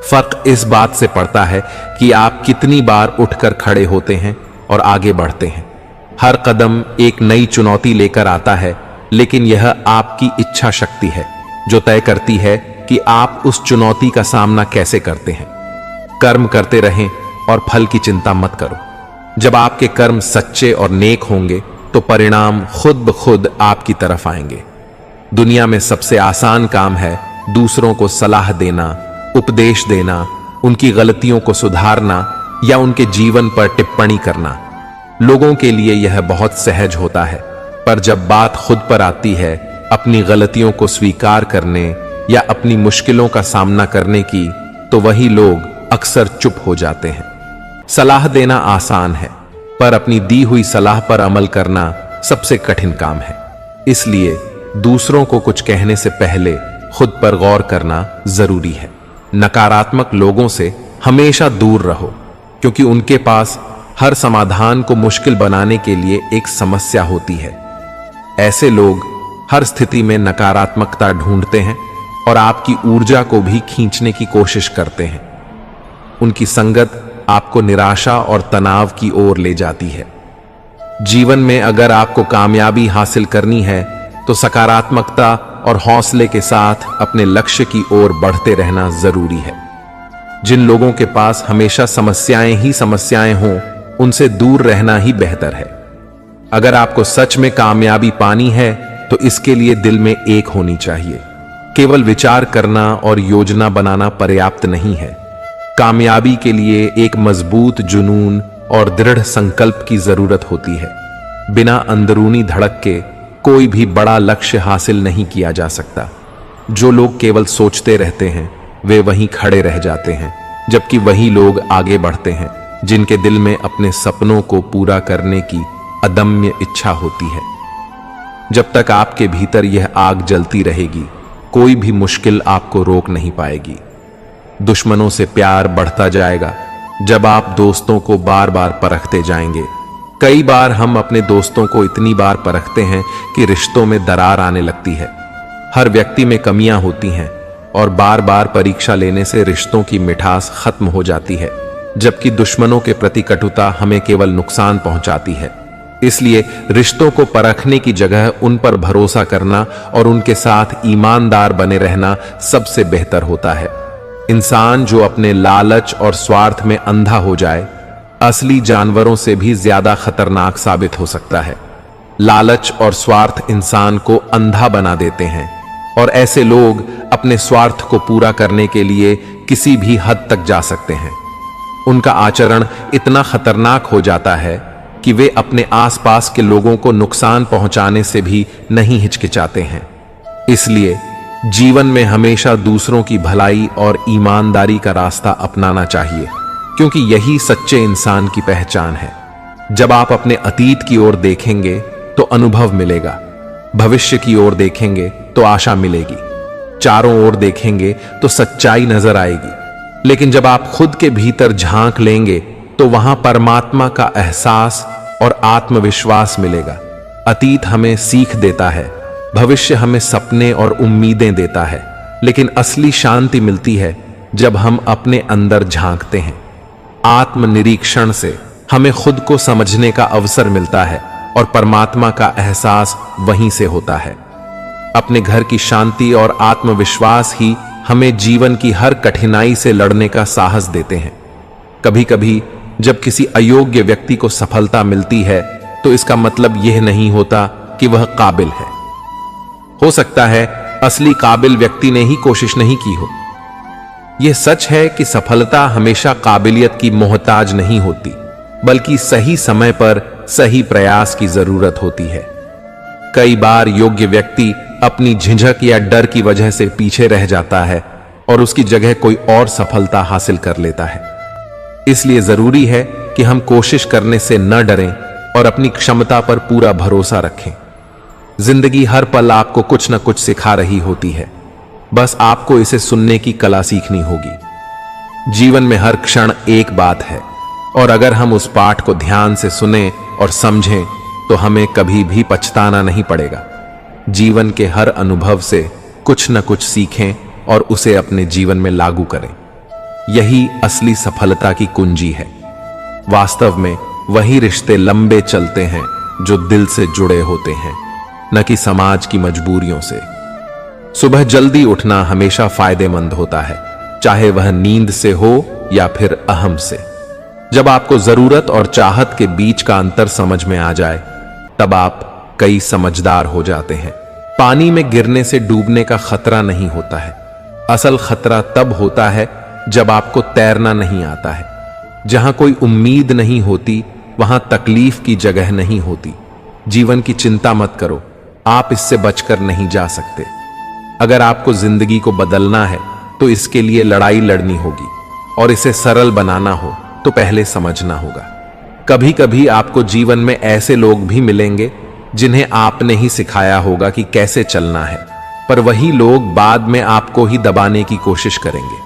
फर्क इस बात से पड़ता है कि आप कितनी बार उठकर खड़े होते हैं और आगे बढ़ते हैं। हर कदम एक नई चुनौती लेकर आता है, लेकिन यह आपकी इच्छा शक्ति है जो तय करती है कि आप उस चुनौती का सामना कैसे करते हैं। कर्म करते रहें और फल की चिंता मत करो। जब आपके कर्म सच्चे और नेक होंगे तो परिणाम खुद ब खुद आपकी तरफ आएंगे। दुनिया में सबसे आसान काम है दूसरों को सलाह देना, उपदेश देना, उनकी गलतियों को सुधारना या उनके जीवन पर टिप्पणी करना। लोगों के लिए यह बहुत सहज होता है, पर जब बात खुद पर आती है, अपनी गलतियों को स्वीकार करने या अपनी मुश्किलों का सामना करने की, तो वही लोग अक्सर चुप हो जाते हैं। सलाह देना आसान है, पर अपनी दी हुई सलाह पर अमल करना सबसे कठिन काम है। इसलिए दूसरों को कुछ कहने से पहले खुद पर गौर करना जरूरी है। नकारात्मक लोगों से हमेशा दूर रहो, क्योंकि उनके पास हर समाधान को मुश्किल बनाने के लिए एक समस्या होती है। ऐसे लोग हर स्थिति में नकारात्मकता ढूंढते हैं और आपकी ऊर्जा को भी खींचने की कोशिश करते हैं। उनकी संगत आपको निराशा और तनाव की ओर ले जाती है। जीवन में अगर आपको कामयाबी हासिल करनी है तो सकारात्मकता और हौसले के साथ अपने लक्ष्य की ओर बढ़ते रहना जरूरी है। जिन लोगों के पास हमेशा समस्याएं ही समस्याएं हों, उनसे दूर रहना ही बेहतर है। अगर आपको सच में कामयाबी पानी है तो इसके लिए दिल में एक होनी चाहिए। केवल विचार करना और योजना बनाना पर्याप्त नहीं है। कामयाबी के लिए एक मजबूत जुनून और दृढ़ संकल्प की जरूरत होती है। बिना अंदरूनी धड़क के कोई भी बड़ा लक्ष्य हासिल नहीं किया जा सकता। जो लोग केवल सोचते रहते हैं वे वहीं खड़े रह जाते हैं, जबकि वही लोग आगे बढ़ते हैं जिनके दिल में अपने सपनों को पूरा करने की अदम्य इच्छा होती है। जब तक आपके भीतर यह आग जलती रहेगी, कोई भी मुश्किल आपको रोक नहीं पाएगी। दुश्मनों से प्यार बढ़ता जाएगा जब आप दोस्तों को बार बार परखते जाएंगे। कई बार हम अपने दोस्तों को इतनी बार परखते हैं कि रिश्तों में दरार आने लगती है। हर व्यक्ति में कमियां होती हैं और बार बार परीक्षा लेने से रिश्तों की मिठास खत्म हो जाती है, जबकि दुश्मनों के प्रति कटुता हमें केवल नुकसान पहुंचाती है। इसलिए रिश्तों को परखने की जगह उन पर भरोसा करना और उनके साथ ईमानदार बने रहना सबसे बेहतर होता है। इंसान जो अपने लालच और स्वार्थ में अंधा हो जाए, असली जानवरों से भी ज्यादा खतरनाक साबित हो सकता है। लालच और स्वार्थ इंसान को अंधा बना देते हैं और ऐसे लोग अपने स्वार्थ को पूरा करने के लिए किसी भी हद तक जा सकते हैं। उनका आचरण इतना खतरनाक हो जाता है कि वे अपने आसपास के लोगों को नुकसान पहुंचाने से भी नहीं हिचकिचाते हैं। इसलिए जीवन में हमेशा दूसरों की भलाई और ईमानदारी का रास्ता अपनाना चाहिए, क्योंकि यही सच्चे इंसान की पहचान है। जब आप अपने अतीत की ओर देखेंगे तो अनुभव मिलेगा, भविष्य की ओर देखेंगे तो आशा मिलेगी, चारों ओर देखेंगे तो सच्चाई नजर आएगी। लेकिन जब आप खुद के भीतर झांक लेंगे तो वहां परमात्मा का एहसास और आत्मविश्वास मिलेगा। अतीत हमें सीख देता है, भविष्य हमें सपने और उम्मीदें देता है, लेकिन असली शांति मिलती है जब हम अपने अंदर झांकते हैं। आत्मनिरीक्षण से हमें खुद को समझने का अवसर मिलता है और परमात्मा का एहसास वहीं से होता है। अपने घर की शांति और आत्मविश्वास ही हमें जीवन की हर कठिनाई से लड़ने का साहस देते हैं। कभी कभी जब किसी अयोग्य व्यक्ति को सफलता मिलती है तो इसका मतलब यह नहीं होता कि वह काबिल है। हो सकता है असली काबिल व्यक्ति ने ही कोशिश नहीं की हो। यह सच है कि सफलता हमेशा काबिलियत की मोहताज नहीं होती, बल्कि सही समय पर सही प्रयास की जरूरत होती है। कई बार योग्य व्यक्ति अपनी झिझक या डर की वजह से पीछे रह जाता है और उसकी जगह कोई और सफलता हासिल कर लेता है। इसलिए जरूरी है कि हम कोशिश करने से न डरें और अपनी क्षमता पर पूरा भरोसा रखें। जिंदगी हर पल आपको कुछ न कुछ सिखा रही होती है, बस आपको इसे सुनने की कला सीखनी होगी। जीवन में हर क्षण एक बात है और अगर हम उस पाठ को ध्यान से सुने और समझें तो हमें कभी भी पछताना नहीं पड़ेगा। जीवन के हर अनुभव से कुछ न कुछ सीखें और उसे अपने जीवन में लागू करें। यही असली सफलता की कुंजी है। वास्तव में वही रिश्ते लंबे चलते हैं जो दिल से जुड़े होते हैं, न कि समाज की मजबूरियों से। सुबह जल्दी उठना हमेशा फायदेमंद होता है, चाहे वह नींद से हो या फिर अहम से। जब आपको जरूरत और चाहत के बीच का अंतर समझ में आ जाए तब आप कई समझदार हो जाते हैं। पानी में गिरने से डूबने का खतरा नहीं होता है। असल खतरा तब होता है जब आपको तैरना नहीं आता है। जहां कोई उम्मीद नहीं होती वहां तकलीफ की जगह नहीं होती। जीवन की चिंता मत करो, आप इससे बचकर नहीं जा सकते। अगर आपको जिंदगी को बदलना है तो इसके लिए लड़ाई लड़नी होगी और इसे सरल बनाना हो तो पहले समझना होगा। कभी कभी आपको जीवन में ऐसे लोग भी मिलेंगे जिन्हें आपने ही सिखाया होगा कि कैसे चलना है, पर वही लोग बाद में आपको ही दबाने की कोशिश करेंगे।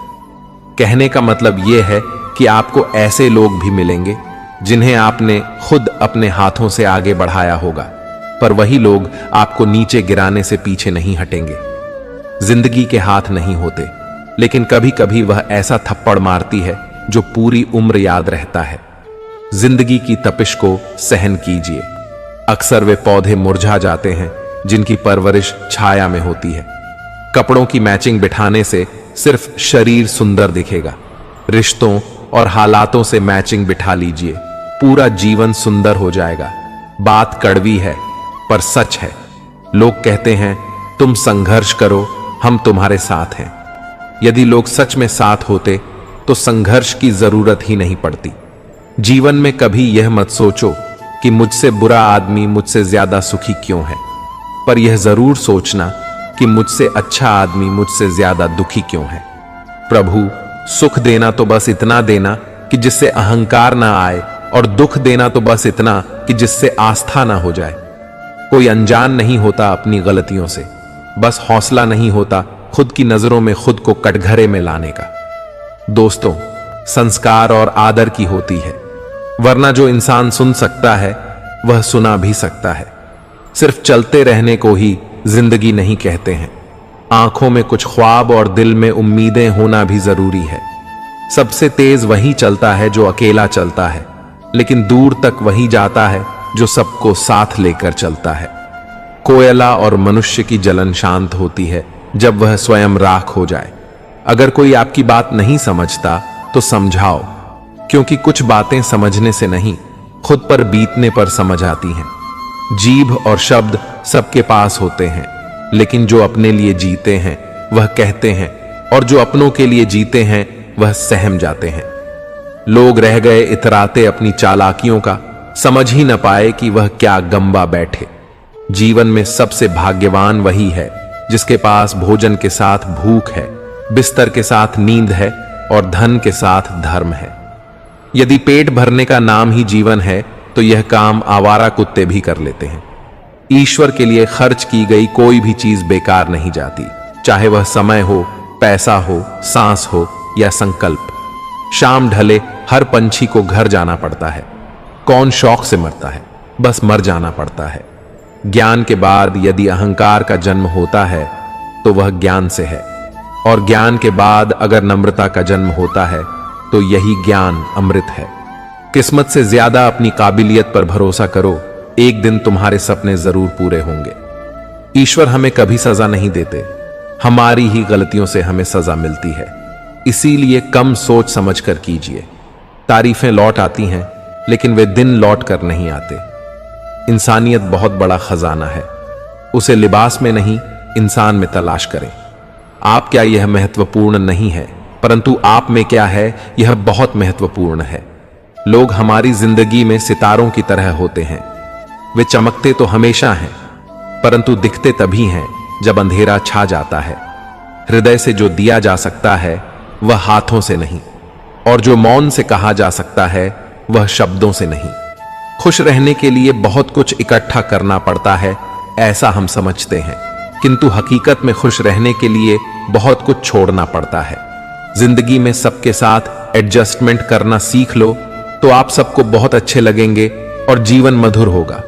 कहने का मतलब यह है कि आपको ऐसे लोग भी मिलेंगे जिन्हें आपने खुद अपने हाथों से आगे बढ़ाया होगा, पर वही लोग आपको नीचे गिराने से पीछे नहीं हटेंगे। जिंदगी के हाथ नहीं होते, लेकिन कभी कभी वह ऐसा थप्पड़ मारती है जो पूरी उम्र याद रहता है। जिंदगी की तपिश को सहन कीजिए। अक्सर वे पौधे मुरझा जाते हैं जिनकी परवरिश छाया में होती है। कपड़ों की मैचिंग बिठाने से सिर्फ शरीर सुंदर दिखेगा। रिश्तों और हालातों से मैचिंग बिठा लीजिए, पूरा जीवन सुंदर हो जाएगा। बात कड़वी है पर सच है। लोग कहते हैं तुम संघर्ष करो, हम तुम्हारे साथ हैं। यदि लोग सच में साथ होते तो संघर्ष की जरूरत ही नहीं पड़ती। जीवन में कभी यह मत सोचो कि मुझसे बुरा आदमी मुझसे ज्यादा सुखी क्यों है, पर यह जरूर सोचना कि मुझसे अच्छा आदमी मुझसे ज्यादा दुखी क्यों है। प्रभु, सुख देना तो बस इतना देना कि जिससे अहंकार ना आए, और दुख देना तो बस इतना कि जिससे आस्था ना हो जाए। कोई अनजान नहीं होता अपनी गलतियों से, बस हौसला नहीं होता खुद की नजरों में खुद को कटघरे में लाने का। दोस्तों, संस्कार और आदर की होती है, वरना जो इंसान सुन सकता है वह सुना भी सकता है। सिर्फ चलते रहने को ही जिंदगी नहीं कहते हैं। आंखों में कुछ ख्वाब और दिल में उम्मीदें होना भी जरूरी है। सबसे तेज वही चलता है जो अकेला चलता है, लेकिन दूर तक वही जाता है जो सबको साथ लेकर चलता है। कोयला और मनुष्य की जलन शांत होती है जब वह स्वयं राख हो जाए। अगर कोई आपकी बात नहीं समझता तो समझाओ, क्योंकि कुछ बातें समझने से नहीं, खुद पर बीतने पर समझ आती हैं। जीभ और शब्द सबके पास होते हैं, लेकिन जो अपने लिए जीते हैं वह कहते हैं, और जो अपनों के लिए जीते हैं वह सहम जाते हैं। लोग रह गए इतराते अपनी चालाकियों का, समझ ही न पाए कि वह क्या गंबा बैठे। जीवन में सबसे भाग्यवान वही है जिसके पास भोजन के साथ भूख है, बिस्तर के साथ नींद है और धन के साथ धर्म है। यदि पेट भरने का नाम ही जीवन है तो यह काम आवारा कुत्ते भी कर लेते हैं। ईश्वर के लिए खर्च की गई कोई भी चीज बेकार नहीं जाती, चाहे वह समय हो, पैसा हो, सांस हो या संकल्प। शाम ढले हर पंछी को घर जाना पड़ता है। कौन शौक से मरता है, बस मर जाना पड़ता है। ज्ञान के बाद यदि अहंकार का जन्म होता है तो वह ज्ञान से है, और ज्ञान के बाद अगर नम्रता का जन्म होता है तो यही ज्ञान अमृत है। किस्मत से ज्यादा अपनी काबिलियत पर भरोसा करो, एक दिन तुम्हारे सपने जरूर पूरे होंगे। ईश्वर हमें कभी सजा नहीं देते, हमारी ही गलतियों से हमें सजा मिलती है। इसीलिए कम सोच समझ कर कीजिए। तारीफें लौट आती हैं, लेकिन वे दिन लौट कर नहीं आते। इंसानियत बहुत बड़ा खजाना है, उसे लिबास में नहीं इंसान में तलाश करें। आप क्या यह महत्वपूर्ण नहीं है, परंतु आप में क्या है यह बहुत महत्वपूर्ण है। लोग हमारी जिंदगी में सितारों की तरह होते हैं। वे चमकते तो हमेशा हैं, परंतु दिखते तभी हैं जब अंधेरा छा जाता है। हृदय से जो दिया जा सकता है वह हाथों से नहीं, और जो मौन से कहा जा सकता है वह शब्दों से नहीं। खुश रहने के लिए बहुत कुछ इकट्ठा करना पड़ता है, ऐसा हम समझते हैं, किंतु हकीकत में खुश रहने के लिए बहुत कुछ छोड़ना पड़ता है। जिंदगी में सबके साथ एडजस्टमेंट करना सीख लो तो आप सबको बहुत अच्छे लगेंगे और जीवन मधुर होगा।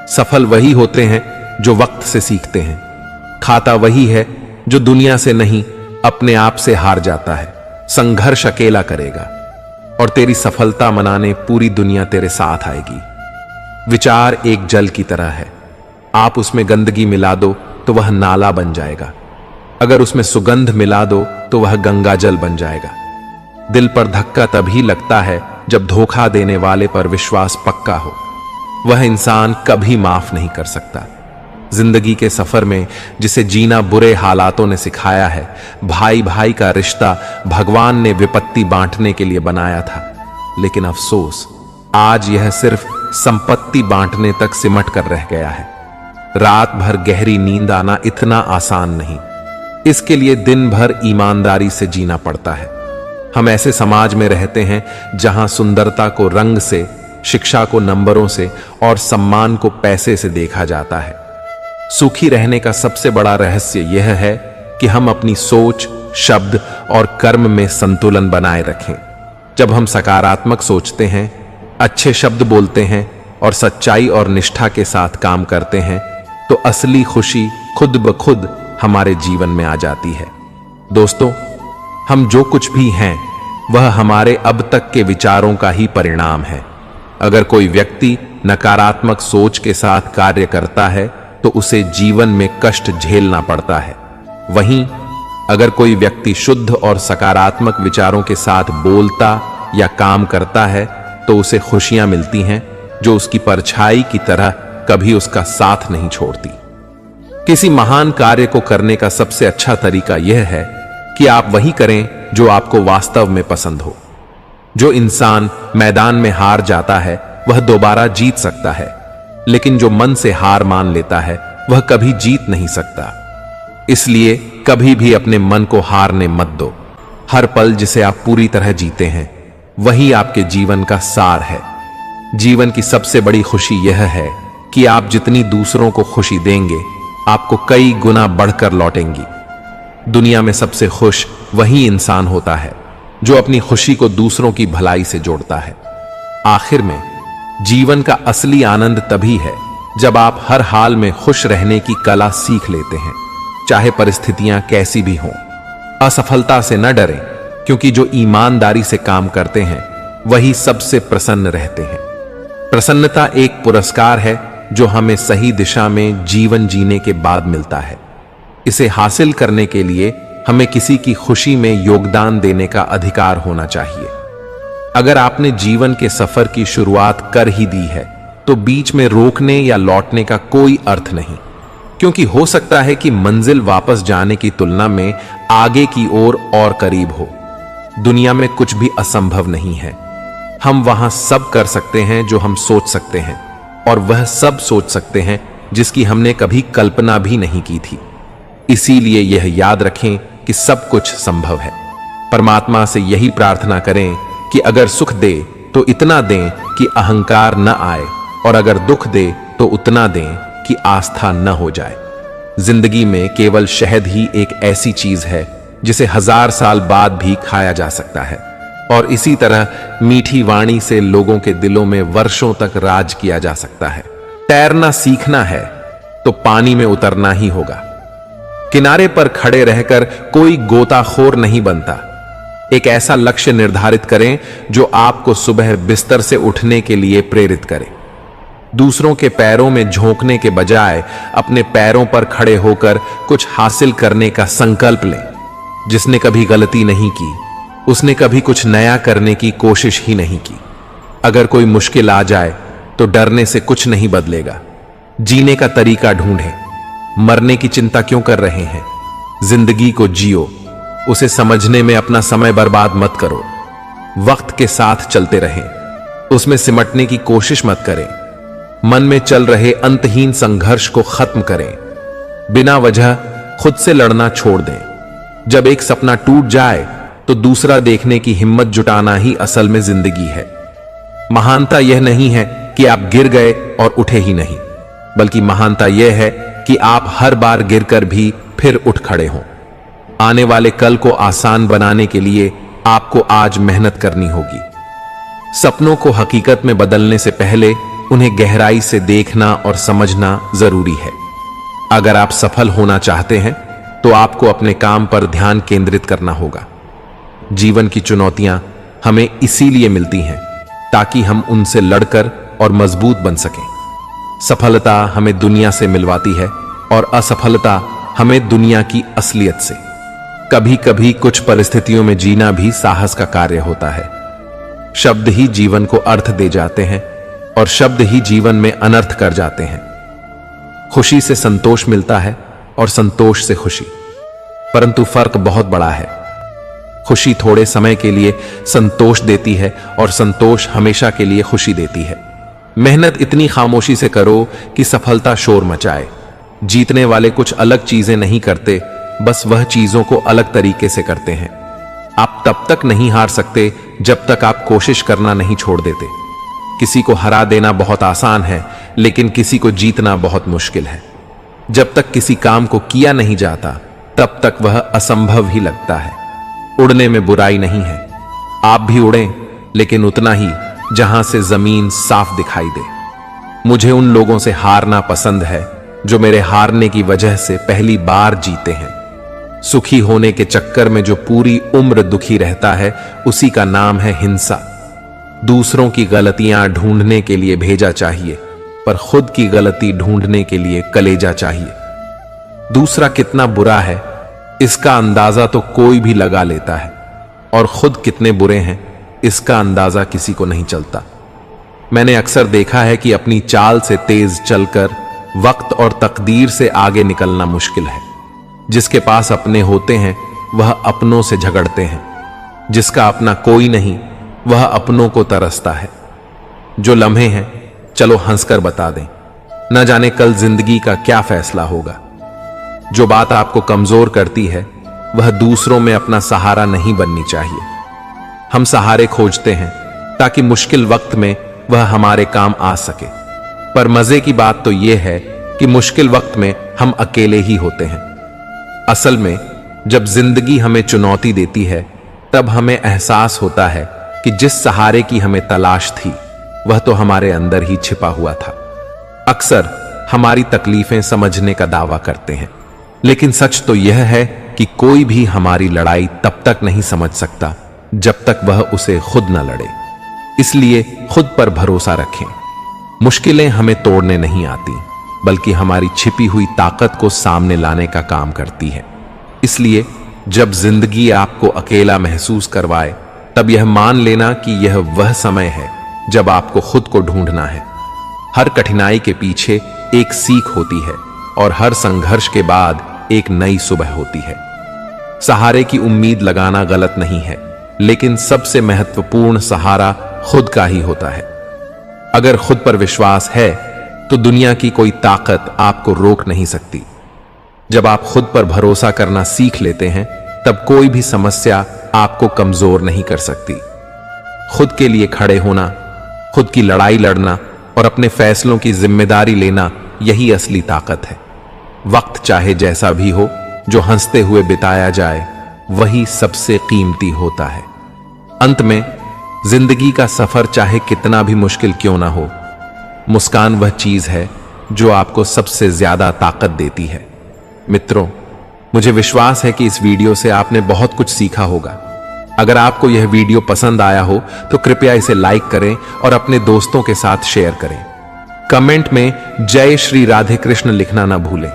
सफल वही होते हैं जो वक्त से सीखते हैं। खाता वही है जो दुनिया से नहीं अपने आप से हार जाता है। संघर्ष अकेला करेगा और तेरी सफलता मनाने पूरी दुनिया तेरे साथ आएगी। विचार एक जल की तरह है, आप उसमें गंदगी मिला दो तो वह नाला बन जाएगा, अगर उसमें सुगंध मिला दो तो वह गंगा जल बन जाएगा। दिल पर धक्का तभी लगता है जब धोखा देने वाले पर विश्वास पक्का हो, वह इंसान कभी माफ नहीं कर सकता। जिंदगी के सफर में जिसे जीना बुरे हालातों ने सिखाया है, भाई भाई का रिश्ता भगवान ने विपत्ति बांटने के लिए बनाया था, लेकिन अफसोस आज यह सिर्फ संपत्ति बांटने तक सिमट कर रह गया है। रात भर गहरी नींद आना इतना आसान नहीं, इसके लिए दिन भर ईमानदारी से जीना पड़ता है। हम ऐसे समाज में रहते हैं जहां सुंदरता को रंग से, शिक्षा को नंबरों से और सम्मान को पैसे से देखा जाता है। सुखी रहने का सबसे बड़ा रहस्य यह है कि हम अपनी सोच, शब्द और कर्म में संतुलन बनाए रखें। जब हम सकारात्मक सोचते हैं, अच्छे शब्द बोलते हैं और सच्चाई और निष्ठा के साथ काम करते हैं, तो असली खुशी खुद ब खुद हमारे जीवन में आ जाती है। दोस्तों, हम जो कुछ भी हैं वह हमारे अब तक के विचारों का ही परिणाम है। अगर कोई व्यक्ति नकारात्मक सोच के साथ कार्य करता है तो उसे जीवन में कष्ट झेलना पड़ता है। वहीं अगर कोई व्यक्ति शुद्ध और सकारात्मक विचारों के साथ बोलता या काम करता है तो उसे खुशियां मिलती हैं जो उसकी परछाई की तरह कभी उसका साथ नहीं छोड़ती। किसी महान कार्य को करने का सबसे अच्छा तरीका यह है कि आप वही करें जो आपको वास्तव में पसंद हो। जो इंसान मैदान में हार जाता है वह दोबारा जीत सकता है, लेकिन जो मन से हार मान लेता है वह कभी जीत नहीं सकता। इसलिए कभी भी अपने मन को हारने मत दो। हर पल जिसे आप पूरी तरह जीते हैं वही आपके जीवन का सार है। जीवन की सबसे बड़ी खुशी यह है कि आप जितनी दूसरों को खुशी देंगे आपको कई गुना बढ़कर लौटेंगी। दुनिया में सबसे खुश वही इंसान होता है जो अपनी खुशी को दूसरों की भलाई से जोड़ता है। आखिर में जीवन का असली आनंद तभी है जब आप हर हाल में खुश रहने की कला सीख लेते हैं, चाहे परिस्थितियां कैसी भी हों। असफलता से न डरें, क्योंकि जो ईमानदारी से काम करते हैं वही सबसे प्रसन्न रहते हैं। प्रसन्नता एक पुरस्कार है जो हमें सही दिशा में जीवन जीने के बाद मिलता है। इसे हासिल करने के लिए हमें किसी की खुशी में योगदान देने का अधिकार होना चाहिए। अगर आपने जीवन के सफर की शुरुआत कर ही दी है तो बीच में रोकने या लौटने का कोई अर्थ नहीं, क्योंकि हो सकता है कि मंजिल वापस जाने की तुलना में आगे की ओर और करीब हो। दुनिया में कुछ भी असंभव नहीं है। हम वहां सब कर सकते हैं जो हम सोच सकते हैं, और वह सब सोच सकते हैं जिसकी हमने कभी कल्पना भी नहीं की थी। इसीलिए यह याद रखें कि सब कुछ संभव है। परमात्मा से यही प्रार्थना करें कि अगर सुख दे तो इतना दें कि अहंकार न आए, और अगर दुख दे तो उतना दें कि आस्था न हो जाए। जिंदगी में केवल शहद ही एक ऐसी चीज है जिसे 1000 साल बाद भी खाया जा सकता है, और इसी तरह मीठी वाणी से लोगों के दिलों में वर्षों तक राज किया जा सकता है। तैरना सीखना है तो पानी में उतरना ही होगा। किनारे पर खड़े रहकर कोई गोताखोर नहीं बनता। एक ऐसा लक्ष्य निर्धारित करें जो आपको सुबह बिस्तर से उठने के लिए प्रेरित करे। दूसरों के पैरों में झोंकने के बजाय अपने पैरों पर खड़े होकर कुछ हासिल करने का संकल्प लें। जिसने कभी गलती नहीं की, उसने कभी कुछ नया करने की कोशिश ही नहीं की। अगर कोई मुश्किल आ जाए तो डरने से कुछ नहीं बदलेगा। जीने का तरीका ढूंढें। मरने की चिंता क्यों कर रहे हैं? जिंदगी को जियो, उसे समझने में अपना समय बर्बाद मत करो। वक्त के साथ चलते रहें, उसमें सिमटने की कोशिश मत करें। मन में चल रहे अंतहीन संघर्ष को खत्म करें। बिना वजह खुद से लड़ना छोड़ दें। जब एक सपना टूट जाए तो दूसरा देखने की हिम्मत जुटाना ही असल में जिंदगी है। महानता यह नहीं है कि आप गिर गए और उठे ही नहीं, बल्कि महानता यह है कि आप हर बार गिरकर भी फिर उठ खड़े हों। आने वाले कल को आसान बनाने के लिए आपको आज मेहनत करनी होगी। सपनों को हकीकत में बदलने से पहले उन्हें गहराई से देखना और समझना जरूरी है। अगर आप सफल होना चाहते हैं तो आपको अपने काम पर ध्यान केंद्रित करना होगा। जीवन की चुनौतियां हमें इसीलिए मिलती हैं ताकि हम उनसे लड़कर और मजबूत बन सकें। सफलता हमें दुनिया से मिलवाती है और असफलता हमें दुनिया की असलियत से। कभी कभी कुछ परिस्थितियों में जीना भी साहस का कार्य होता है। शब्द ही जीवन को अर्थ दे जाते हैं और शब्द ही जीवन में अनर्थ कर जाते हैं। खुशी से संतोष मिलता है और संतोष से खुशी, परंतु फर्क बहुत बड़ा है। खुशी थोड़े समय के लिए संतोष देती है और संतोष हमेशा के लिए खुशी देती है। मेहनत इतनी खामोशी से करो कि सफलता शोर मचाए। जीतने वाले कुछ अलग चीजें नहीं करते, बस वह चीजों को अलग तरीके से करते हैं। आप तब तक नहीं हार सकते जब तक आप कोशिश करना नहीं छोड़ देते। किसी को हरा देना बहुत आसान है, लेकिन किसी को जीतना बहुत मुश्किल है। जब तक किसी काम को किया नहीं जाता तब तक वह असंभव ही लगता है। उड़ने में बुराई नहीं है। आप भी उड़ें, लेकिन उतना ही जहां से जमीन साफ दिखाई दे। मुझे उन लोगों से हारना पसंद है जो मेरे हारने की वजह से पहली बार जीते हैं। सुखी होने के चक्कर में जो पूरी उम्र दुखी रहता है, उसी का नाम है हिंसा। दूसरों की गलतियां ढूंढने के लिए भेजा चाहिए, पर खुद की गलती ढूंढने के लिए कलेजा चाहिए। दूसरा कितना बुरा है इसका अंदाजा तो कोई भी लगा लेता है, और खुद कितने बुरे हैं इसका अंदाजा किसी को नहीं चलता। मैंने अक्सर देखा है कि अपनी चाल से तेज चलकर वक्त और तकदीर से आगे निकलना मुश्किल है। जिसके पास अपने होते हैं वह अपनों से झगड़ते हैं। जिसका अपना कोई नहीं वह अपनों को तरसता है। जो लम्हे हैं चलो हंसकर बता दें, न जाने कल जिंदगी का क्या फैसला होगा। जो बात आपको कमजोर करती है वह दूसरों में अपना सहारा नहीं बननी चाहिए। हम सहारे खोजते हैं ताकि मुश्किल वक्त में वह हमारे काम आ सके, पर मजे की बात तो यह है कि मुश्किल वक्त में हम अकेले ही होते हैं। असल में जब जिंदगी हमें चुनौती देती है तब हमें एहसास होता है कि जिस सहारे की हमें तलाश थी वह तो हमारे अंदर ही छिपा हुआ था। अक्सर हमारी तकलीफें समझने का दावा करते हैं, लेकिन सच तो यह है कि कोई भी हमारी लड़ाई तब तक नहीं समझ सकता जब तक वह उसे खुद न लड़े। इसलिए खुद पर भरोसा रखें। मुश्किलें हमें तोड़ने नहीं आती, बल्कि हमारी छिपी हुई ताकत को सामने लाने का काम करती है। इसलिए जब जिंदगी आपको अकेला महसूस करवाए तब यह मान लेना कि यह वह समय है जब आपको खुद को ढूंढना है। हर कठिनाई के पीछे एक सीख होती है और हर संघर्ष के बाद एक नई सुबह होती है। सहारे की उम्मीद लगाना गलत नहीं है, लेकिन सबसे महत्वपूर्ण सहारा खुद का ही होता है। अगर खुद पर विश्वास है तो दुनिया की कोई ताकत आपको रोक नहीं सकती। जब आप खुद पर भरोसा करना सीख लेते हैं तब कोई भी समस्या आपको कमजोर नहीं कर सकती। खुद के लिए खड़े होना, खुद की लड़ाई लड़ना और अपने फैसलों की जिम्मेदारी लेना, यही असली ताकत है। वक्त चाहे जैसा भी हो, जो हंसते हुए बिताया जाए वही सबसे कीमती होता है। अंत में जिंदगी का सफर चाहे कितना भी मुश्किल क्यों ना हो, मुस्कान वह चीज है जो आपको सबसे ज्यादा ताकत देती है। मित्रों, मुझे विश्वास है कि इस वीडियो से आपने बहुत कुछ सीखा होगा। अगर आपको यह वीडियो पसंद आया हो तो कृपया इसे लाइक करें और अपने दोस्तों के साथ शेयर करें। कमेंट में जय श्री राधे कृष्ण लिखना ना भूलें।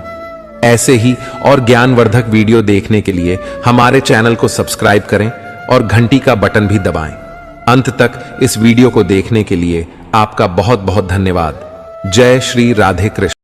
ऐसे ही और ज्ञानवर्धक वीडियो देखने के लिए हमारे चैनल को सब्सक्राइब करें और घंटी का बटन भी दबाएं। अंत तक इस वीडियो को देखने के लिए आपका बहुत बहुत धन्यवाद। जय श्री राधे कृष्ण।